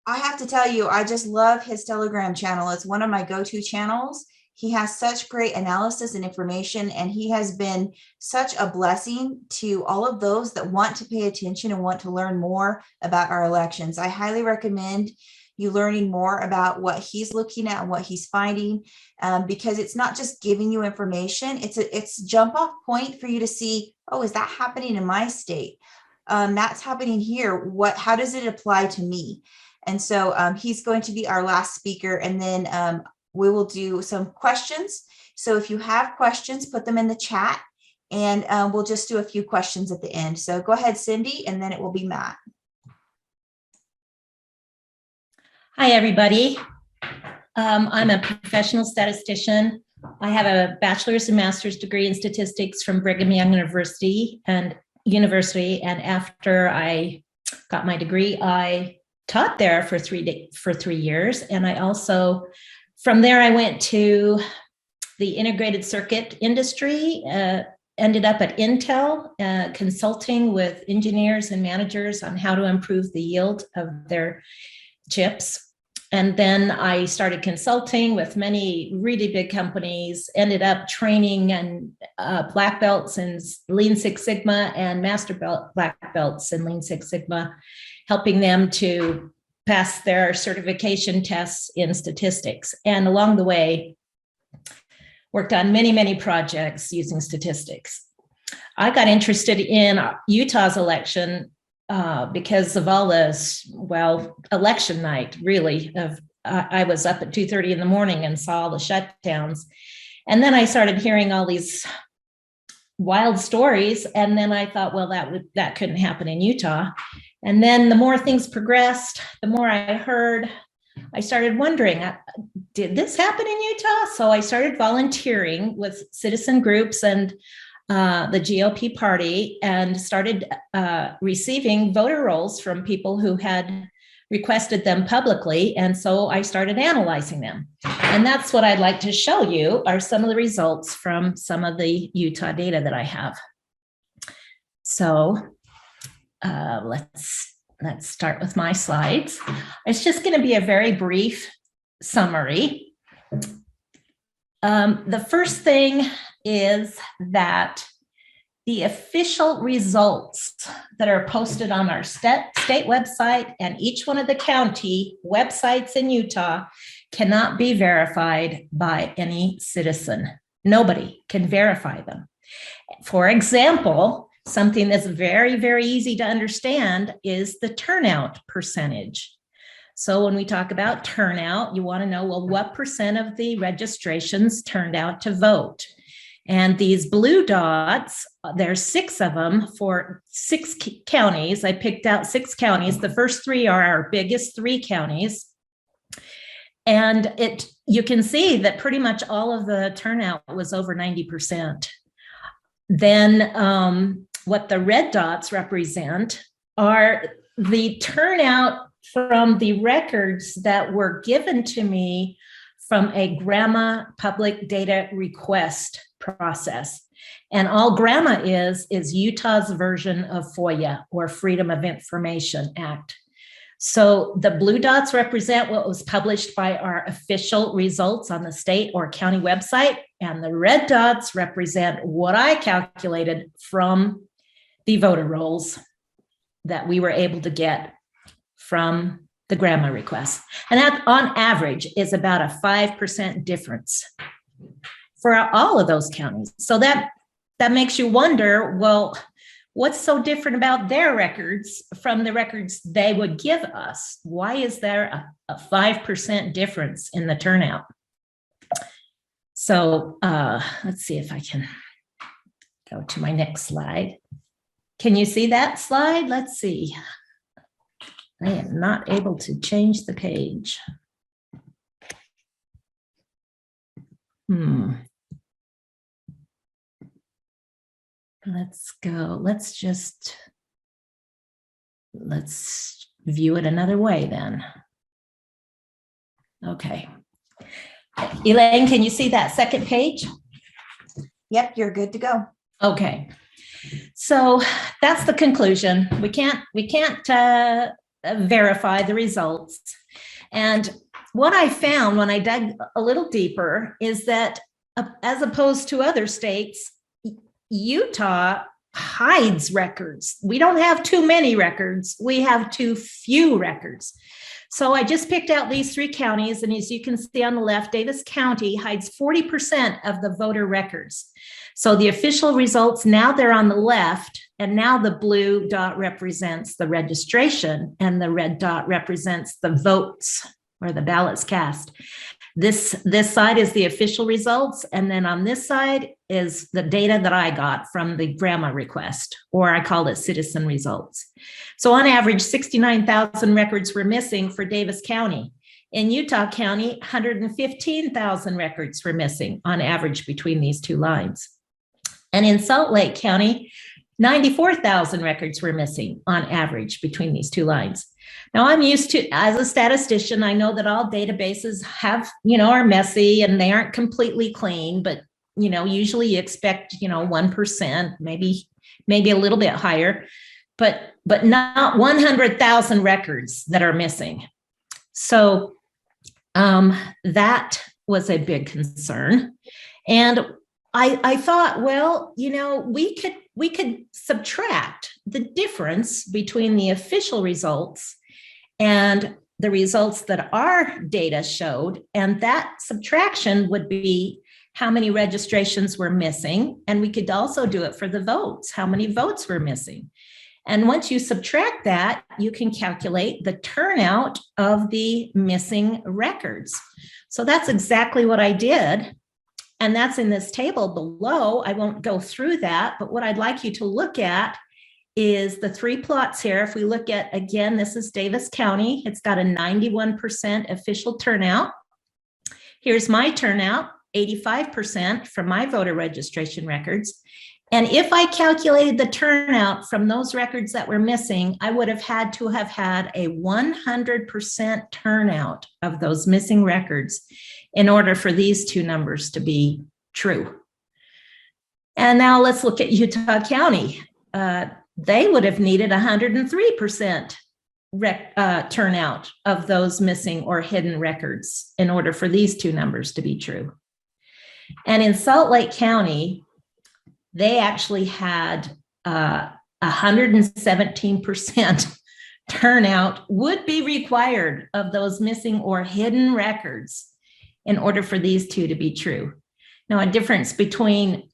Speaker 2: I have to tell you, I just love his Telegram channel. It's one of my go-to channels. He has such great analysis and information, and he has been such a blessing to all of those that want to pay attention and want to learn more about our elections. I highly recommend you learning more about what he's looking at and what he's finding, because it's not just giving you information. It's a jump off point for you to see, oh, is that happening in my state? That's happening here. How does it apply to me? And so he's going to be our last speaker, and then we will do some questions. So if you have questions, put them in the chat, and we'll just do a few questions at the end. So go ahead, Cindy, and then it will be Matt.
Speaker 5: Hi, everybody. I'm a professional statistician. I have a bachelor's and master's degree in statistics from Brigham Young University. And after I got my degree, I taught there for 3 years. And I also, from there, I went to the integrated circuit industry, ended up at Intel, consulting with engineers and managers on how to improve the yield of their chips. And then I started consulting with many really big companies, ended up training and black belts in Lean Six Sigma and master black belts in Lean Six Sigma, helping them to pass their certification tests in statistics. And along the way, worked on many, many projects using statistics. I got interested in Utah's election because of all this, election night, really. I was up at 2:30 in the morning and saw all the shutdowns. And then I started hearing all these wild stories. And then I thought, well, that couldn't happen in Utah. And then the more things progressed, the more I heard, I started wondering, did this happen in Utah? So I started volunteering with citizen groups and the GOP party, and started receiving voter rolls from people who had requested them publicly. And so I started analyzing them. And that's what I'd like to show you are some of the results from some of the Utah data that I have. So let's start with my slides. It's just going to be a very brief summary. The first thing is that the official results that are posted on our state website and each one of the county websites in Utah cannot be verified by any citizen. Nobody can verify them. For example, something that's very, very easy to understand is the turnout percentage. So when we talk about turnout, you want to know, well, what percent of the registrations turned out to vote? And these blue dots, there's 6 of them for 6 counties. I picked out 6 counties. The first 3 are our biggest 3 counties. And you can see that pretty much all of the turnout was over 90%. Then what the red dots represent are the turnout from the records that were given to me from a GRAMA public data request process. And all GRAMA is Utah's version of FOIA, or Freedom of Information Act. So the blue dots represent what was published by our official results on the state or county website, and the red dots represent what I calculated from the voter rolls that we were able to get from the grandma request. And that on average is about a 5% difference for all of those counties. So that makes you wonder, well, what's so different about their records from the records they would give us? Why is there a 5% difference in the turnout? So let's see if I can go to my next slide. Can you see that slide? Let's see. I am not able to change the page. Let's go. Let's view it another way then. Okay. Elaine, can you see that second page?
Speaker 2: Yep, you're good to go.
Speaker 5: Okay. So that's the conclusion. We can't verify the results. And what I found when I dug a little deeper is that as opposed to other states, Utah hides records. We don't have too many records. We have too few records. So I just picked out these 3 counties. And as you can see on the left, Davis County hides 40% of the voter records. So the official results, now they're on the left, and now the blue dot represents the registration and the red dot represents the votes or the ballots cast. This side is the official results, and then on this side is the data that I got from the grandma request, or I called it citizen results. So on average, 69,000 records were missing for Davis County. In Utah County, 115,000 records were missing on average between these 2 lines. And in Salt Lake County, 94,000 records were missing on average between these 2 lines. Now I'm used to, as a statistician, I know that all databases have, are messy and they aren't completely clean, but, usually you expect, 1%, maybe a little bit higher, but not 100,000 records that are missing. So that was a big concern. And I thought, well, we could subtract the difference between the official results and the results that our data showed. And that subtraction would be how many registrations were missing. And we could also do it for the votes, how many votes were missing. And once you subtract that, you can calculate the turnout of the missing records. So that's exactly what I did. And that's in this table below. I won't go through that, but what I'd like you to look at is the 3 plots here. If we look at, again, this is Davis County. It's got a 91% official turnout. Here's my turnout, 85% from my voter registration records. And if I calculated the turnout from those records that were missing, I would have had to have had a 100% turnout of those missing records in order for these 2 numbers to be true. And now let's look at Utah County. They would have needed 103% turnout of those missing or hidden records in order for these 2 numbers to be true. And in Salt Lake County, they actually had 117% turnout would be required of those missing or hidden records in order for these 2 to be true. Now, a difference between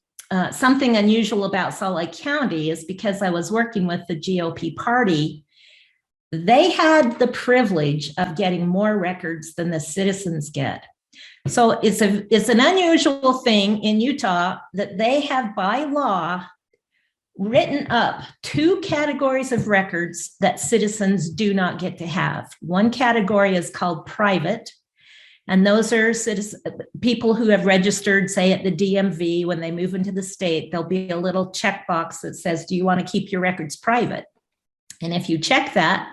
Speaker 5: something unusual about Salt Lake County is because I was working with the GOP party, they had the privilege of getting more records than the citizens get. So it's an unusual thing in Utah that they have by law written up 2 categories of records that citizens do not get to have. One category is called private, and those are people who have registered, say, at the DMV. When they move into the state, there'll be a little checkbox that says, do you want to keep your records private? And if you check that,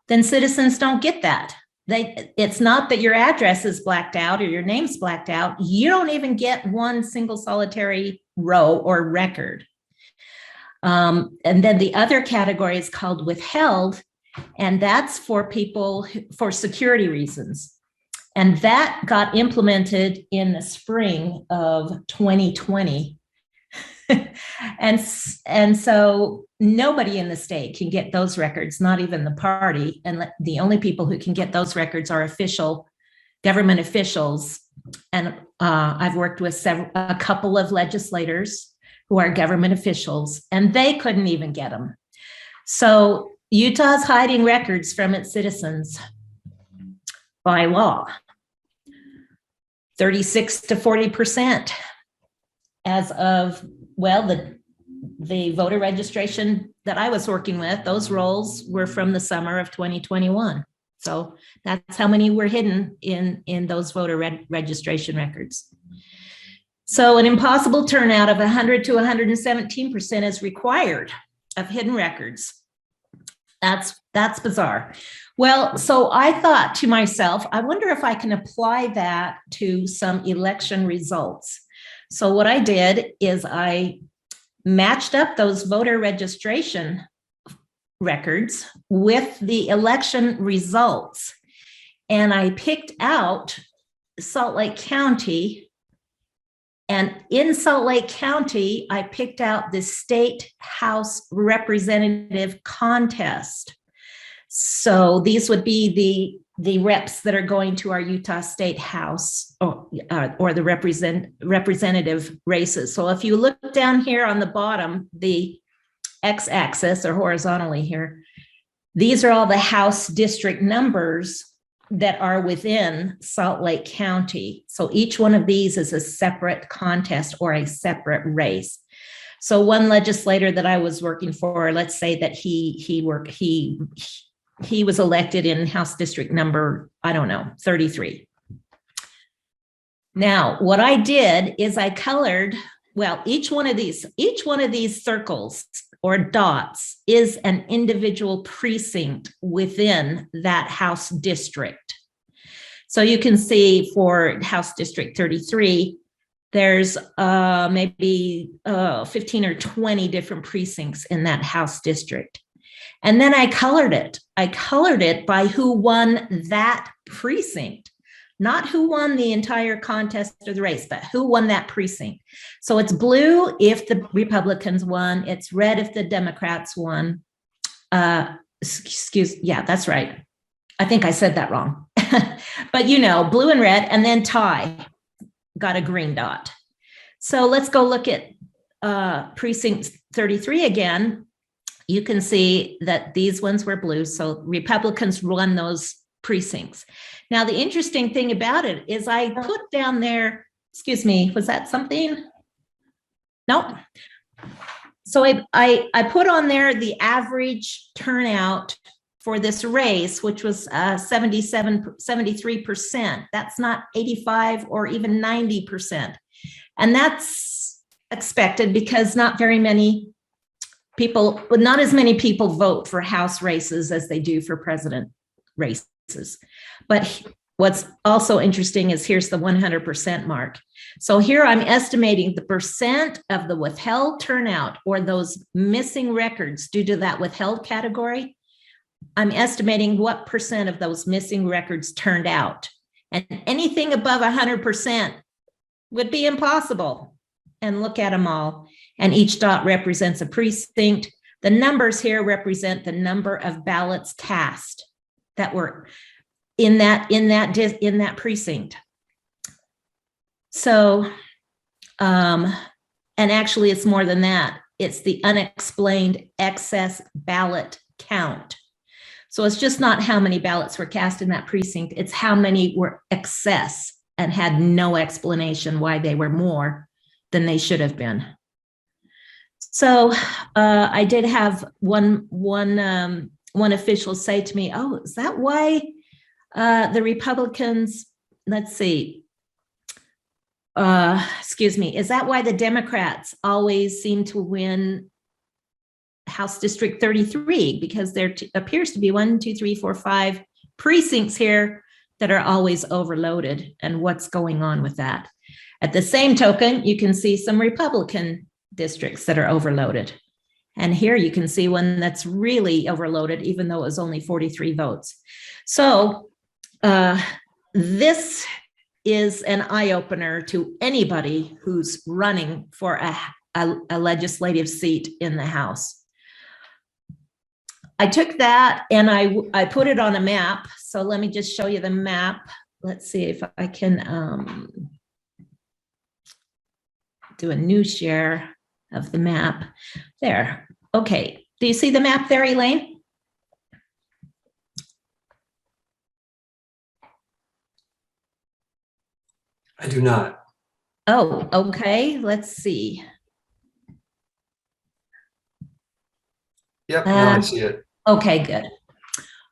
Speaker 5: then citizens don't get that. It's not that your address is blacked out or your name's blacked out. You don't even get one single solitary row or record. And then the other category is called withheld. And that's for people for security reasons. And that got implemented in the spring of 2020. and so nobody in the state can get those records, not even the party. And the only people who can get those records are government officials. And I've worked with a couple of legislators who are government officials, and they couldn't even get them. So Utah's hiding records from its citizens by law, 36 to 40% as of, well, the voter registration that I was working with, those rolls were from the summer of 2021. So that's how many were hidden in those voter registration records. So an impossible turnout of 100 to 117% is required of hidden records. That's bizarre. Well, so I thought to myself, I wonder if I can apply that to some election results. So what I did is I matched up those voter registration records with the election results. And I picked out Salt Lake County. And in Salt Lake County, I picked out the state House representative contest. So these would be the reps that are going to our Utah State House or the representative races. So if you look down here on the bottom, the x-axis or horizontally here, these are all the House district numbers that are within Salt Lake County. So each one of these is a separate contest or a separate race. So one legislator that I was working for, let's say that he was elected in House District number, I don't know, 33. Now, what I did is I colored, well, each one of these circles or dots is an individual precinct within that House district. So you can see for House District 33, there's maybe 15 or 20 different precincts in that House district. And then I colored it. I colored it by who won that precinct, not who won the entire contest or the race, but who won that precinct. So it's blue if the Republicans won, it's red if the Democrats won. Yeah, that's right. I think I said that wrong. But blue and red, and then tie got a green dot. So let's go look at precinct 33 again. You can see that these ones were blue. So Republicans won those precincts. Now, the interesting thing about it is I put down there, excuse me, was that something? Nope. So I put on there the average turnout for this race, which was 73%. That's not 85 or even 90%. And that's expected because not as many people vote for House races as they do for president races. But what's also interesting is here's the 100% mark. So here I'm estimating the percent of the withheld turnout or those missing records due to that withheld category. I'm estimating what percent of those missing records turned out. And anything above 100% would be impossible. And look at them all. And each dot represents a precinct. The numbers here represent the number of ballots cast that were in that precinct. So, and actually it's more than that. It's the unexplained excess ballot count. So it's just not how many ballots were cast in that precinct, it's how many were excess and had no explanation why they were more than they should have been. So I did have one official say to me, "Oh, is that why the Republicans? Let's see. Excuse me. Is that why the Democrats always seem to win House District 33? Because there appears to be 1, 2, 3, 4, 5 precincts here that are always overloaded. And what's going on with that? At the same token, you can see some Republican districts that are overloaded. And here you can see one that's really overloaded, even though it was only 43 votes. So this is an eye-opener to anybody who's running for a legislative seat in the House. I took that and I put it on a map. So let me just show you the map. Let's see if I can do a new share of the map. There. Okay. Do you see the map there, Elaine?
Speaker 6: I do not.
Speaker 5: Oh, okay. Let's see.
Speaker 6: Yep, now I see it.
Speaker 5: Okay, good.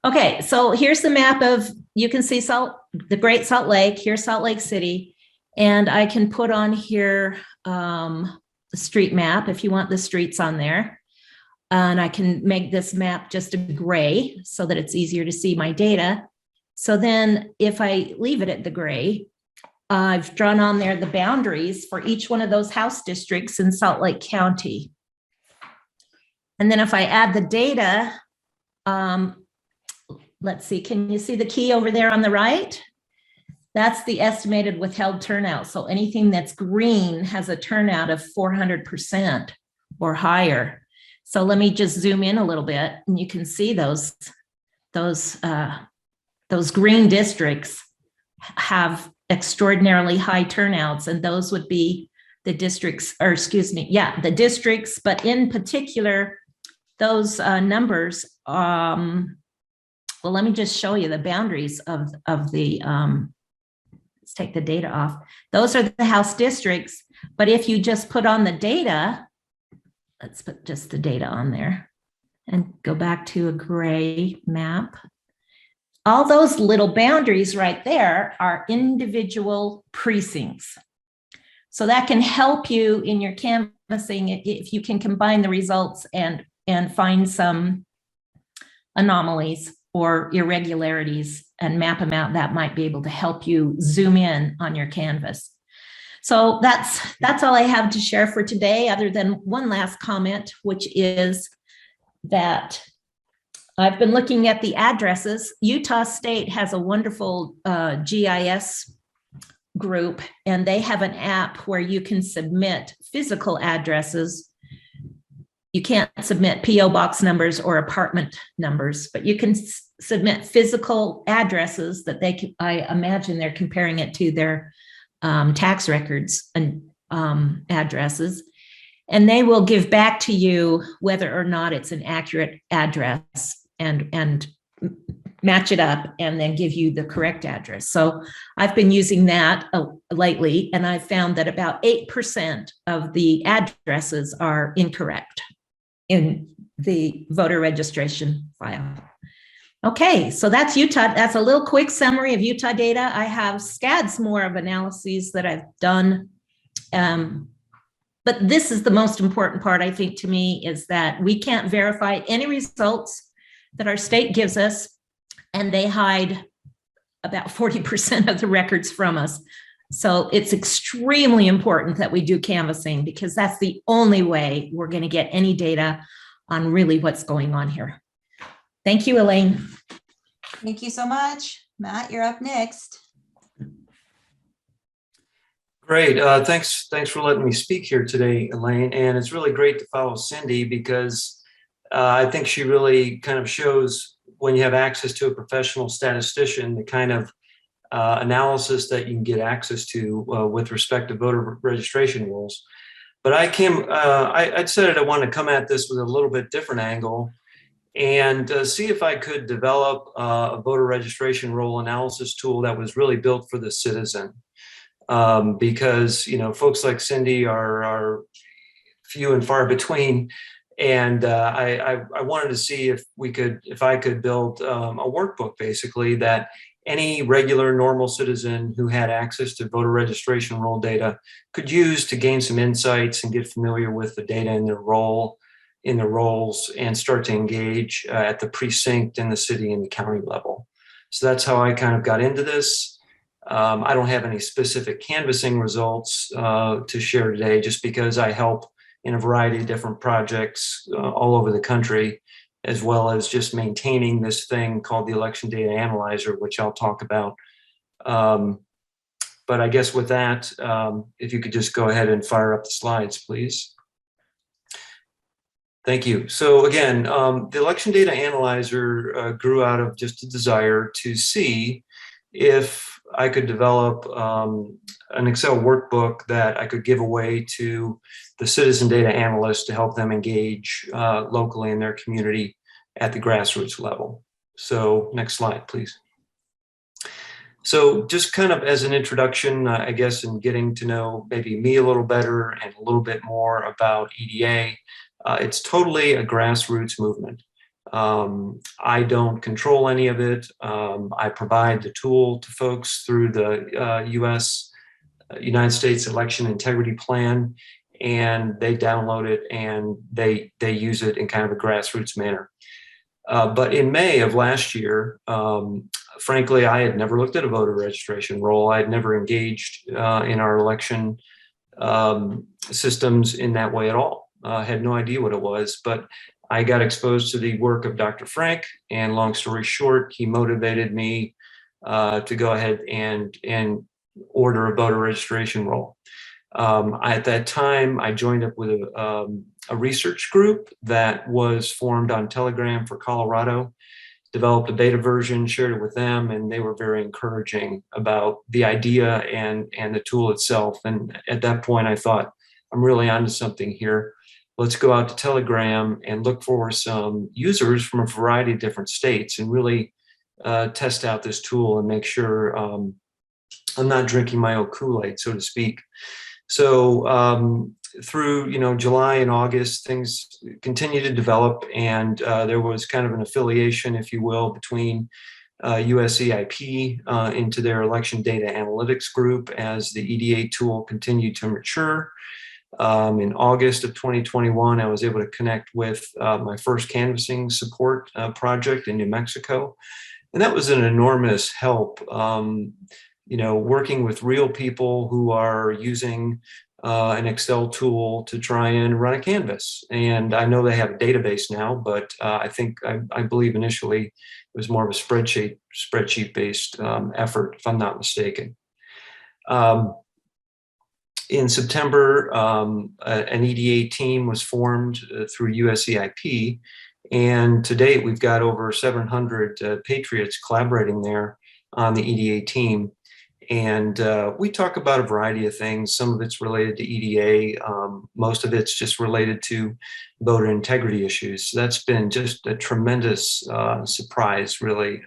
Speaker 5: Okay, so here's the map of, you can see the Great Salt Lake, here's Salt Lake City, and I can put on here the street map if you want the streets on there. And I can make this map just a gray so that it's easier to see my data. So then if I leave it at the gray, I've drawn on there the boundaries for each one of those House districts in Salt Lake County. And then if I add the data, let's see, can you see the key over there on the right? That's the estimated withheld turnout. So anything that's green has a turnout of 400% or higher. So let me just zoom in a little bit and you can see those green districts have extraordinarily high turnouts, and those would be the districts, or excuse me, yeah, the districts, but in particular, those numbers, well, let me just show you the boundaries of the, let's take the data off. Those are the House districts, but if you just put on the data, let's put just the data on there and go back to a gray map. All those little boundaries right there are individual precincts. So that can help you in your canvassing if you can combine the results and find some anomalies or irregularities and map them out. That might be able to help you zoom in on your canvas. So that's all I have to share for today, other than one last comment, which is that I've been looking at the addresses. Utah State has a wonderful GIS group, and they have an app where you can submit physical addresses. You can't submit PO box numbers or apartment numbers, but you can submit physical addresses that they can, I imagine they're comparing it to their tax records and addresses, and they will give back to you whether or not it's an accurate address and match it up and then give you the correct address. So I've been using that lately, and I found that about 8% of the addresses are incorrect in the voter registration file. Okay, so that's Utah. That's a little quick summary of Utah data. I have scads more of analyses that I've done. But this is the most important part, I think, to me, is that we can't verify any results that our state gives us, and they hide about 40% of the records from us. So it's extremely important that we do canvassing, because that's the only way we're going to get any data on really what's going on here. Thank you, Elaine.
Speaker 2: Thank you so much. Matt, you're up next.
Speaker 6: Great. Thanks for letting me speak here today, Elaine. And it's really great to follow Cindy, because I think she really kind of shows, when you have access to a professional statistician, the kind of analysis that you can get access to with respect to voter registration rules. But I'd said I wanted to come at this with a little bit different angle and see if I could develop a voter registration roll analysis tool that was really built for the citizen. Because, you know, folks like Cindy are few and far between. And I wanted to see if I could build a workbook, basically, that any regular normal citizen who had access to voter registration roll data could use to gain some insights and get familiar with the data in their rolls, and start to engage at the precinct and the city and the county level. So that's how I kind of got into this. I don't have any specific canvassing results to share today, just because I help in a variety of different projects all over the country, as well as just maintaining this thing called the Election Data Analyzer, which I'll talk about. But I guess with that, if you could just go ahead and fire up the slides, please. Thank you. So again, the Election Data Analyzer grew out of just a desire to see if I could develop an Excel workbook that I could give away to the citizen data analysts to help them engage locally in their community at the grassroots level. So next slide, please. So just kind of as an introduction, I guess, in getting to know maybe me a little better and a little bit more about EDA, it's totally a grassroots movement. I don't control any of it. I provide the tool to folks through the United States Election Integrity Plan, and they download it and they use it in kind of a grassroots manner. But in May of last year, frankly, I had never looked at a voter registration roll. I had never engaged in our election systems in that way at all. Had no idea what it was, but I got exposed to the work of Dr. Frank, and long story short, he motivated me to go ahead and order a voter registration roll. At that time, I joined up with a research group that was formed on Telegram for Colorado, developed a beta version, shared it with them, and they were very encouraging about the idea and the tool itself. And at that point, I thought, I'm really onto something here. Let's go out to Telegram and look for some users from a variety of different states and really test out this tool and make sure I'm not drinking my own Kool-Aid, so to speak. So through July and August, things continued to develop, and there was kind of an affiliation, if you will, between USEIP into their election data analytics group as the EDA tool continued to mature. In August of 2021, I was able to connect with my first canvassing support project in New Mexico. And that was an enormous help, working with real people who are using an Excel tool to try and run a canvas. And I know they have a database now, but I believe initially it was more of a spreadsheet-based effort, if I'm not mistaken. In September, an EDA team was formed through USEIP, and to date, we've got over 700 patriots collaborating there on the EDA team. And we talk about a variety of things. Some of it's related to EDA. Most of it's just related to voter integrity issues. So that's been just a tremendous surprise, really.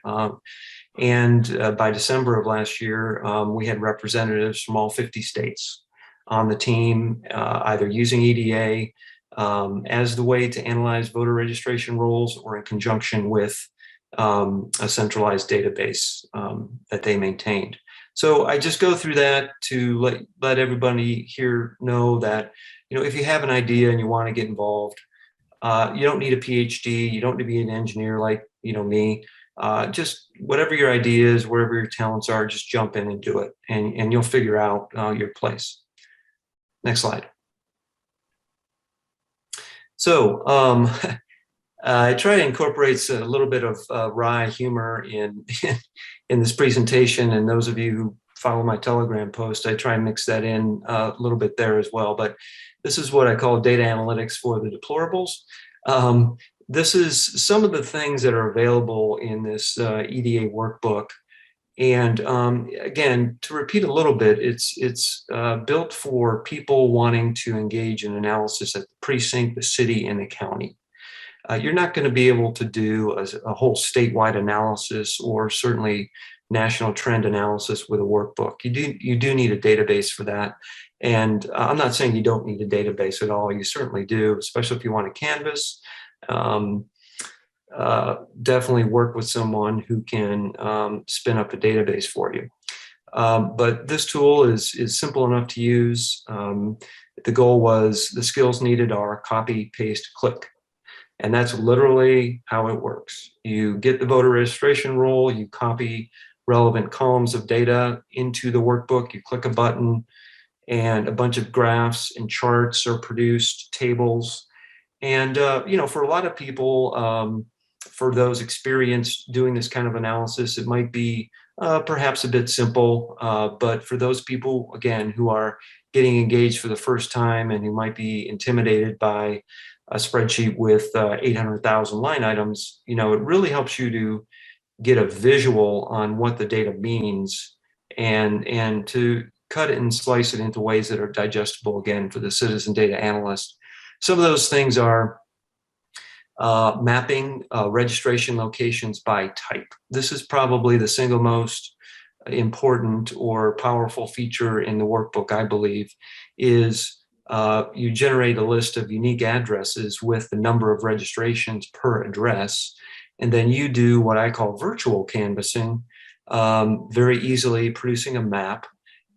Speaker 6: And by December of last year, we had representatives from all 50 states on the team, either using EDA as the way to analyze voter registration rolls or in conjunction with a centralized database that they maintained. So I just go through that to let everybody here know that, if you have an idea and you want to get involved, you don't need a PhD, you don't need to be an engineer like, me. Just whatever your idea is, wherever your talents are, just jump in and do it, and you'll figure out your place. Next slide. So I try to incorporate a little bit of wry humor in this presentation, and those of you who follow my Telegram post, I try and mix that in a little bit there as well. But this is what I call data analytics for the deplorables. This is some of the things that are available in this EDA workbook. And again, to repeat a little bit, it's built for people wanting to engage in analysis at the precinct, the city, and the county. You're not going to be able to do a whole statewide analysis or certainly national trend analysis with a workbook. You do need a database for that. And I'm not saying you don't need a database at all. You certainly do, especially if you want to canvas. Definitely work with someone who can spin up a database for you. But this tool is simple enough to use. The goal was the skills needed are copy, paste, click. And that's literally how it works. You get the voter registration roll, you copy relevant columns of data into the workbook, you click a button, and a bunch of graphs and charts are produced, tables. And, for a lot of people, for those experienced doing this kind of analysis, it might be perhaps a bit simple. But for those people, again, who are getting engaged for the first time and who might be intimidated by a spreadsheet with 800,000 line items, it really helps you to get a visual on what the data means and to cut it and slice it into ways that are digestible, again, for the citizen data analyst. Some of those things are mapping registration locations by type. This is probably the single most important or powerful feature in the workbook, I believe, is you generate a list of unique addresses with the number of registrations per address. And then you do what I call virtual canvassing, very easily producing a map.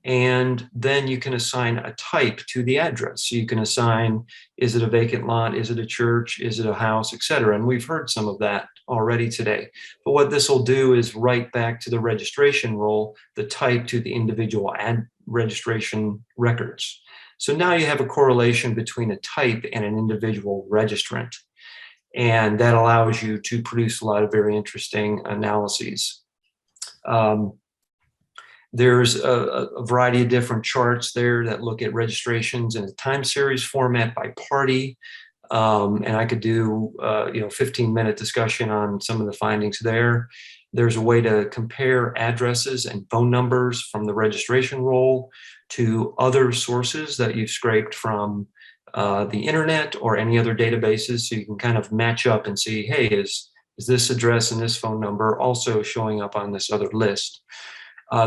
Speaker 6: And then you can assign a type to the address. So you can assign, is it a vacant lot? Is it a church? Is it a house, et cetera? And we've heard some of that already today. But what this will do is write back to the registration roll the type to the individual registration records. So now you have a correlation between a type and an individual registrant. And that allows you to produce a lot of very interesting analyses. There's a variety of different charts there that look at registrations in a time series format by party. And I could do 15-minute discussion on some of the findings there. There's a way to compare addresses and phone numbers from the registration roll to other sources that you've scraped from the internet or any other databases. So you can kind of match up and see, hey, is this address and this phone number also showing up on this other list?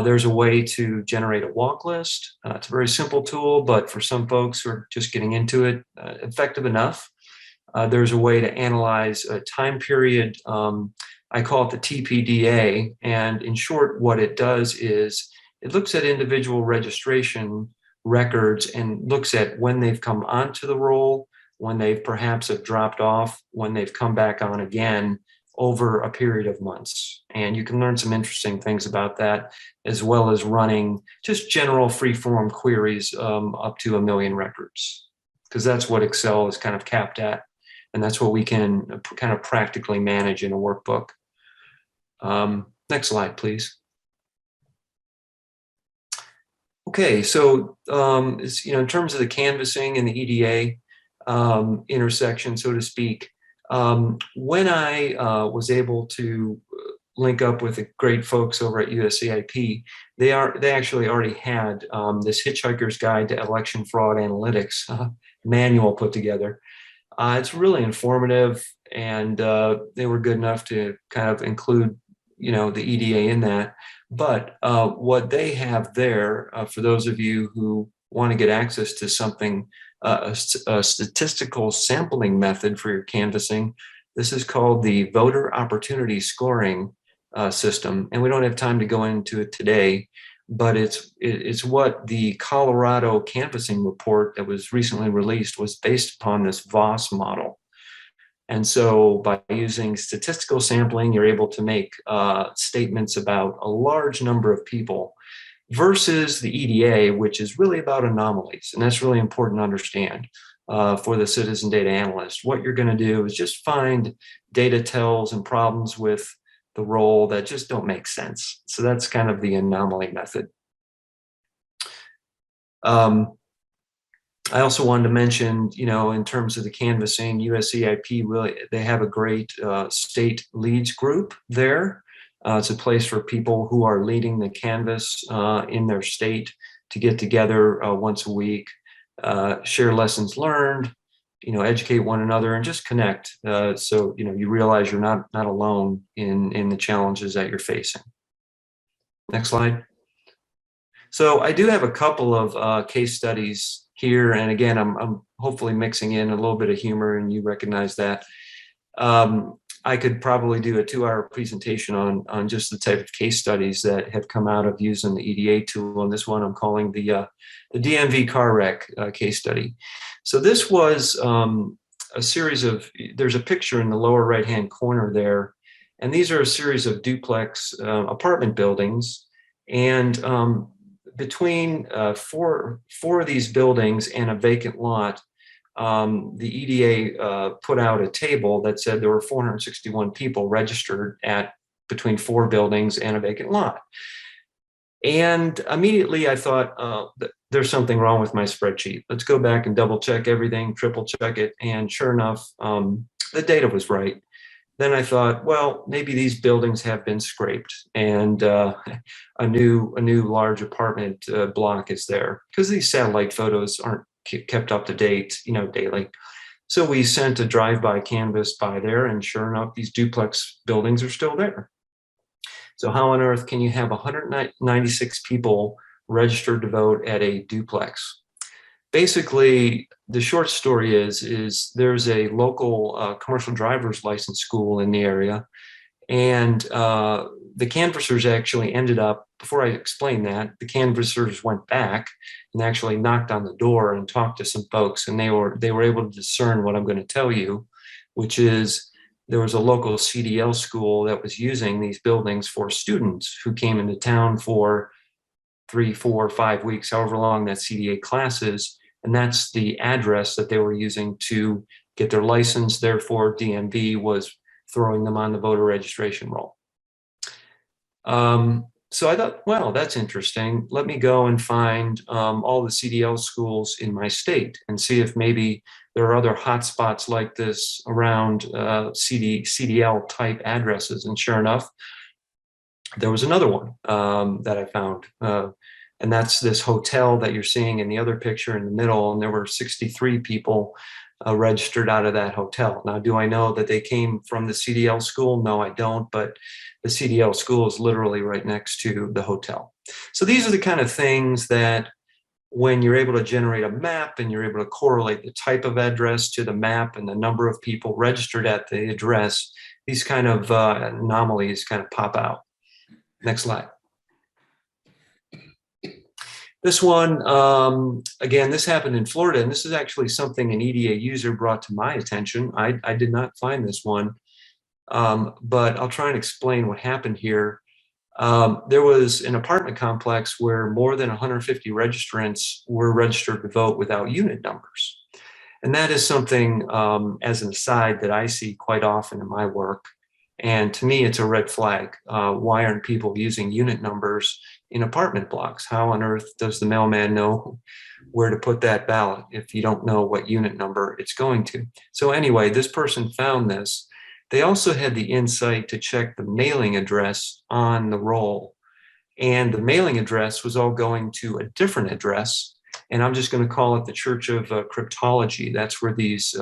Speaker 6: There's a way to generate a walk list. It's a very simple tool, but for some folks who are just getting into it, effective enough. There's a way to analyze a time period. I call it the TPDA. And in short, what it does is it looks at individual registration records and looks at when they've come onto the roll, when they've perhaps have dropped off, when they've come back on again over a period of months. And you can learn some interesting things about that, as well as running just general free-form queries up to 1 million records, because that's what Excel is kind of capped at. And that's what we can kind of practically manage in a workbook. Next slide, please. Okay, so in terms of the canvassing and the EDA intersection, so to speak, when I was able to link up with the great folks over at USCIP, they actually already had this Hitchhiker's Guide to Election Fraud Analytics manual put together. It's really informative, and they were good enough to kind of include, the EDA in that. But what they have there, for those of you who want to get access to something, a statistical sampling method for your canvassing, this is called the Voter Opportunity Scoring system. And we don't have time to go into it today, but it's what the Colorado canvassing report that was recently released was based upon this VOS model. And so by using statistical sampling, you're able to make statements about a large number of people versus the EDA, which is really about anomalies. And that's really important to understand for the citizen data analyst. What you're going to do is just find data tells and problems with the role that just don't make sense. So that's kind of the anomaly method. I also wanted to mention, in terms of the canvassing, USCIP really, they have a great state leads group there. It's a place for people who are leading the canvas in their state to get together once a week, share lessons learned, educate one another, and just connect. So you realize you're not alone in the challenges that you're facing. Next slide. So I do have a couple of case studies here, and again, I'm hopefully mixing in a little bit of humor, and you recognize that. I could probably do a 2-hour presentation on just the type of case studies that have come out of using the EDA tool. And this one I'm calling the DMV car wreck case study. So this was a series of, there's a picture in the lower right-hand corner there, and these are a series of duplex apartment buildings. And between four of these buildings and a vacant lot, the EDA put out a table that said there were 461 people registered at between 4 buildings and a vacant lot. And immediately I thought, there's something wrong with my spreadsheet. Let's go back and double check everything, triple check it. And sure enough, the data was right. Then I thought, well, maybe these buildings have been scraped and a new large apartment block is there, because these satellite photos aren't kept up to date, daily. So we sent a drive-by canvas by there, and sure enough, these duplex buildings are still there. So how on earth can you have 196 people registered to vote at a duplex? Basically, the short story is there's a local commercial driver's license school in the area, and the canvassers actually ended up, before I explain that, the canvassers went back and actually knocked on the door and talked to some folks, and they were able to discern what I'm going to tell you, which is there was a local CDL school that was using these buildings for students who came into town for 3, 4, 5 weeks, however long that CDA class is. And that's the address that they were using to get their license. Therefore, DMV was throwing them on the voter registration roll. So I thought, well, that's interesting. Let me go and find all the CDL schools in my state and see if maybe there are other hotspots like this around CDL type addresses. And sure enough, there was another one that I found. And that's this hotel that you're seeing in the other picture in the middle. And there were 63 people registered out of that hotel. Now, do I know that they came from the CDL school? No, I don't. But the CDL school is literally right next to the hotel. So these are the kind of things that when you're able to generate a map and you're able to correlate the type of address to the map and the number of people registered at the address, these kind of anomalies kind of pop out. Next slide. This one, again, this happened in Florida, and this is actually something an EDA user brought to my attention. I did not find this one, but I'll try and explain what happened here. There was an apartment complex where more than 150 registrants were registered to vote without unit numbers. And that is something, as an aside, that I see quite often in my work. And to me, it's a red flag. Why aren't people using unit numbers in apartment blocks? How on earth does the mailman know where to put that ballot if you don't know what unit number it's going to? So anyway, this person found this. They also had the insight to check the mailing address on the roll. And the mailing address was all going to a different address. And I'm just going to call it the Church of Cryptology. That's where these,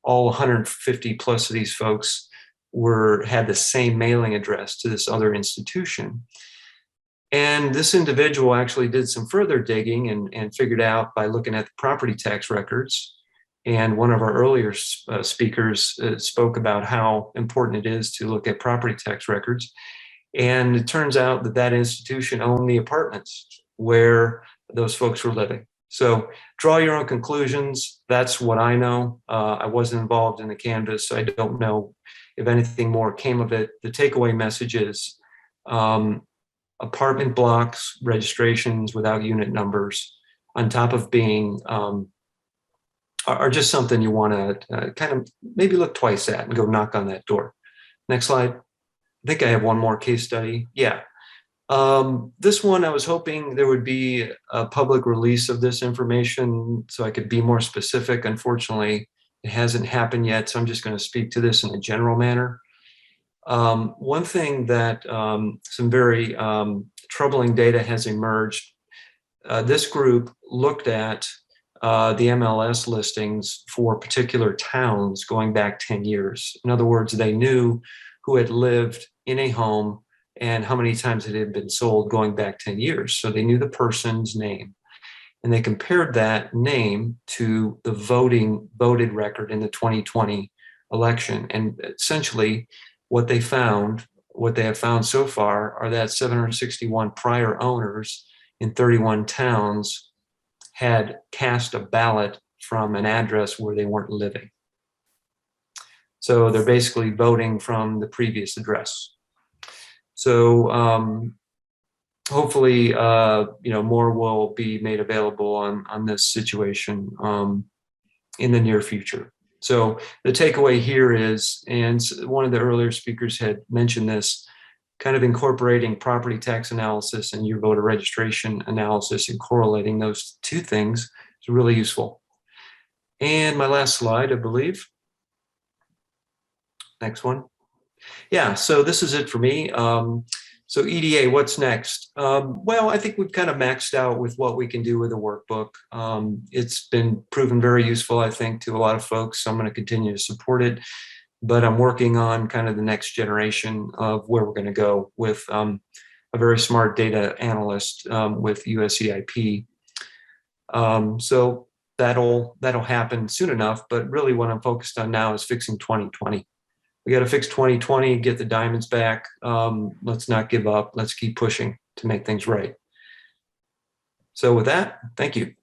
Speaker 6: all 150 plus of these folks had the same mailing address to this other institution. And this individual actually did some further digging and figured out by looking at the property tax records. And one of our earlier speakers spoke about how important it is to look at property tax records. And it turns out that that institution owned the apartments where those folks were living. So draw your own conclusions. That's what I know. I wasn't involved in the canvas, so I don't know if anything more came of it. The takeaway message is apartment blocks, registrations without unit numbers, on top of being, are just something you want to kind of maybe look twice at and go knock on that door. Next slide. I think I have one more case study. Yeah. This one, I was hoping there would be a public release of this information so I could be more specific. Unfortunately, it hasn't happened yet, so I'm just going to speak to this in a general manner. One thing that some very troubling data has emerged. This group looked at the MLS listings for particular towns going back 10 years. In other words, they knew who had lived in a home and how many times it had been sold going back 10 years. So they knew the person's name. And they compared that name to the voted record in the 2020 election. And essentially what they have found so far are that 761 prior owners in 31 towns had cast a ballot from an address where they weren't living. So they're basically voting from the previous address. So hopefully, more will be made available on this situation in the near future. So the takeaway here is, and one of the earlier speakers had mentioned this, kind of incorporating property tax analysis and your voter registration analysis and correlating those two things is really useful. And my last slide, I believe. Next one. Yeah, so this is it for me. So EDA, what's next? Well, I think we've kind of maxed out with what we can do with a workbook. It's been proven very useful, I think, to a lot of folks. So I'm going to continue to support it, but I'm working on kind of the next generation of where we're going to go with a very smart data analyst with USEIP. So that'll happen soon enough, but really what I'm focused on now is fixing 2020. We got to fix 2020, get the diamonds back. Let's not give up. Let's keep pushing to make things right. So with that, thank you.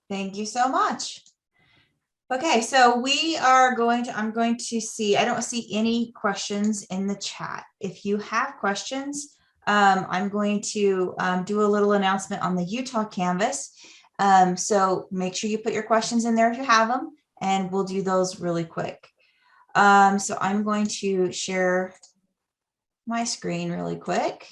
Speaker 2: Thank you so much. Okay, so I'm going to see, I don't see any questions in the chat. If you have questions, I'm going to do a little announcement on the Utah Canvas. So make sure you put your questions in there if you have them, and we'll do those really quick. So I'm going to share my screen really quick.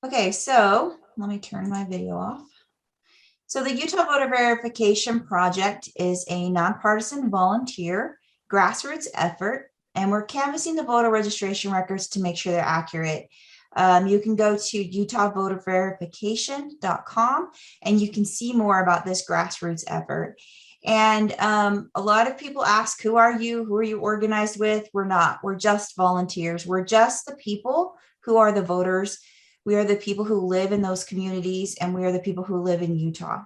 Speaker 2: Okay, so let me turn my video off. So the Utah Voter Verification Project is a nonpartisan volunteer grassroots effort, and we're canvassing the voter registration records to make sure they're accurate. You can go to utahvoterverification.com and you can see more about this grassroots effort. And a lot of people ask, who are you? Who are you organized with? We're not. We're just volunteers. We're just the people who are the voters. We are the people who live in those communities, and we are the people who live in Utah.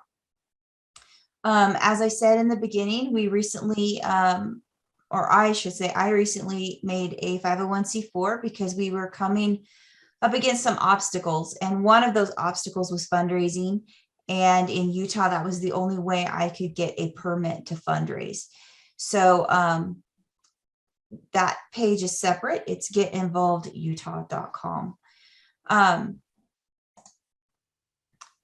Speaker 2: As I said in the beginning, we recently, or I should say, I recently made a 501c4 because we were coming up against some obstacles. And one of those obstacles was fundraising. And in Utah, that was the only way I could get a permit to fundraise. So that page is separate. It's getinvolvedutah.com.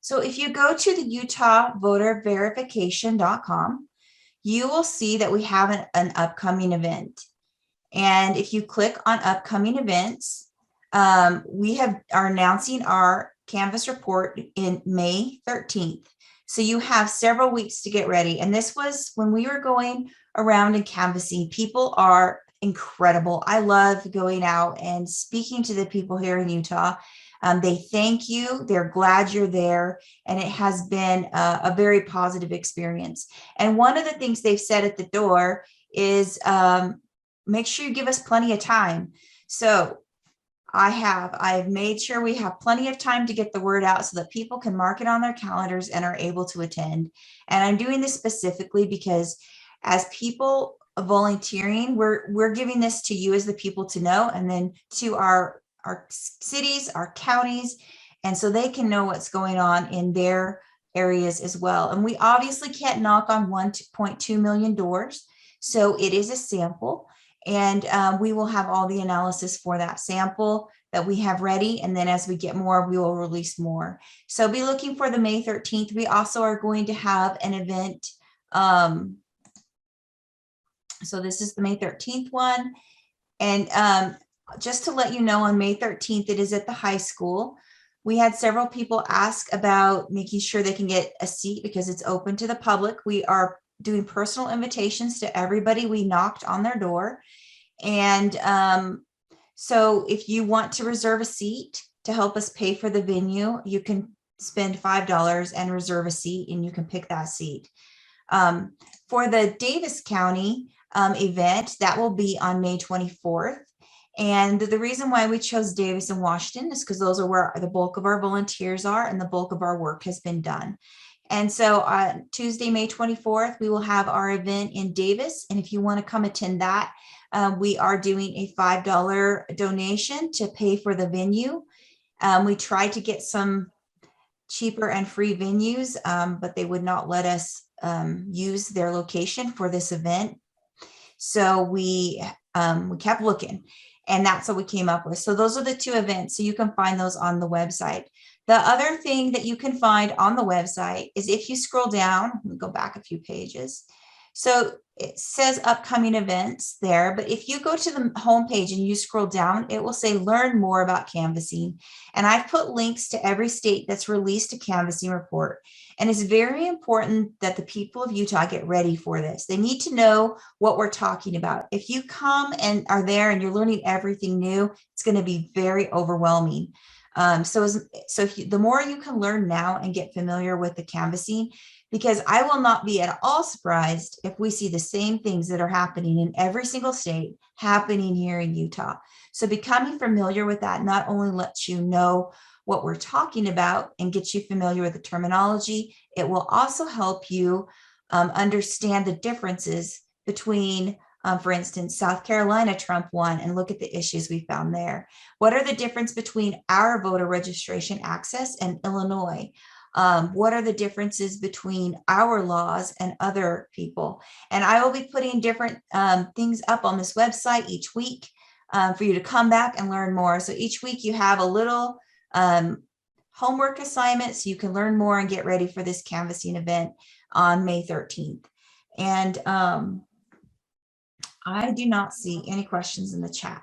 Speaker 2: So if you go to the utahvoterverification.com, you will see that we have an upcoming event. And if you click on upcoming events, we are announcing our Canvas report in May 13th. So you have several weeks to get ready. And this was when we were going around and canvassing. People are incredible. I love going out and speaking to the people here in Utah. They thank you. They're glad you're there. And it has been a very positive experience. And one of the things they've said at the door is make sure you give us plenty of time. So I've made sure we have plenty of time to get the word out so that people can mark it on their calendars and are able to attend. And I'm doing this specifically because as people volunteering, we're giving this to you as the people to know, and then to our cities, our counties, and so they can know what's going on in their areas as well. And we obviously can't knock on 1.2 million doors. So it is a sample. And we will have all the analysis for that sample that we have ready. And then as we get more, we will release more. So be looking for the May 13th. We also are going to have an event. So this is the May 13th one. And just to let you know, on May 13th, it is at the high school. We had several people ask about making sure they can get a seat because it's open to the public. We are doing personal invitations to everybody. We knocked on their door. And so if you want to reserve a seat to help us pay for the venue, you can spend $5 and reserve a seat, and you can pick that seat. For the Davis County event, that will be on May 24th. And the reason why we chose Davis and Washington is because those are where the bulk of our volunteers are and the bulk of our work has been done. And so on Tuesday, May 24th, we will have our event in Davis. And if you want to come attend that, we are doing a $5 donation to pay for the venue. We tried to get some cheaper and free venues, but they would not let us use their location for this event. So we kept looking, and that's what we came up with. So those are the two events. So you can find those on the website. The other thing that you can find on the website is if you scroll down, let me go back a few pages. So it says upcoming events there, but if you go to the homepage and you scroll down, it will say learn more about canvassing. And I've put links to every state that's released a canvassing report. And it's very important that the people of Utah get ready for this. They need to know what we're talking about. If you come and are there and you're learning everything new, it's going to be very overwhelming. The more you can learn now and get familiar with the canvassing, because I will not be at all surprised if we see the same things that are happening in every single state happening here in Utah. So becoming familiar with that not only lets you know what we're talking about and get you familiar with the terminology, it will also help you understand the differences between, for instance, South Carolina, Trump won, and look at the issues we found there. What are the difference between our voter registration access and Illinois? What are the differences between our laws and other people? And I will be putting different things up on this website each week for you to come back and learn more. So each week you have a little homework assignment so you can learn more and get ready for this canvassing event on May 13th. And I do not see any questions in the chat.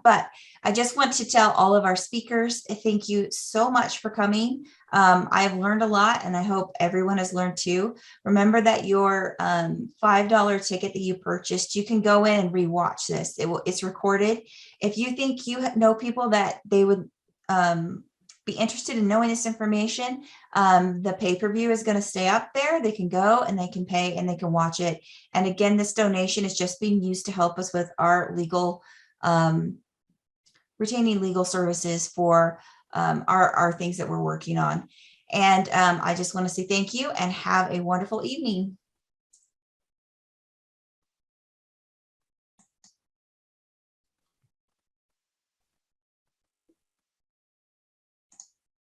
Speaker 2: But I just want to tell all of our speakers, thank you so much for coming. I've learned a lot, and I hope everyone has learned too. Remember that your $5 ticket that you purchased, you can go in and rewatch this. It's recorded. If you think you know people that they would be interested in knowing this information, the pay-per-view is going to stay up there. They can go and they can pay and they can watch it. And again, this donation is just being used to help us with our legal retaining legal services for our things that we're working on. And I just want to say thank you and have a wonderful evening.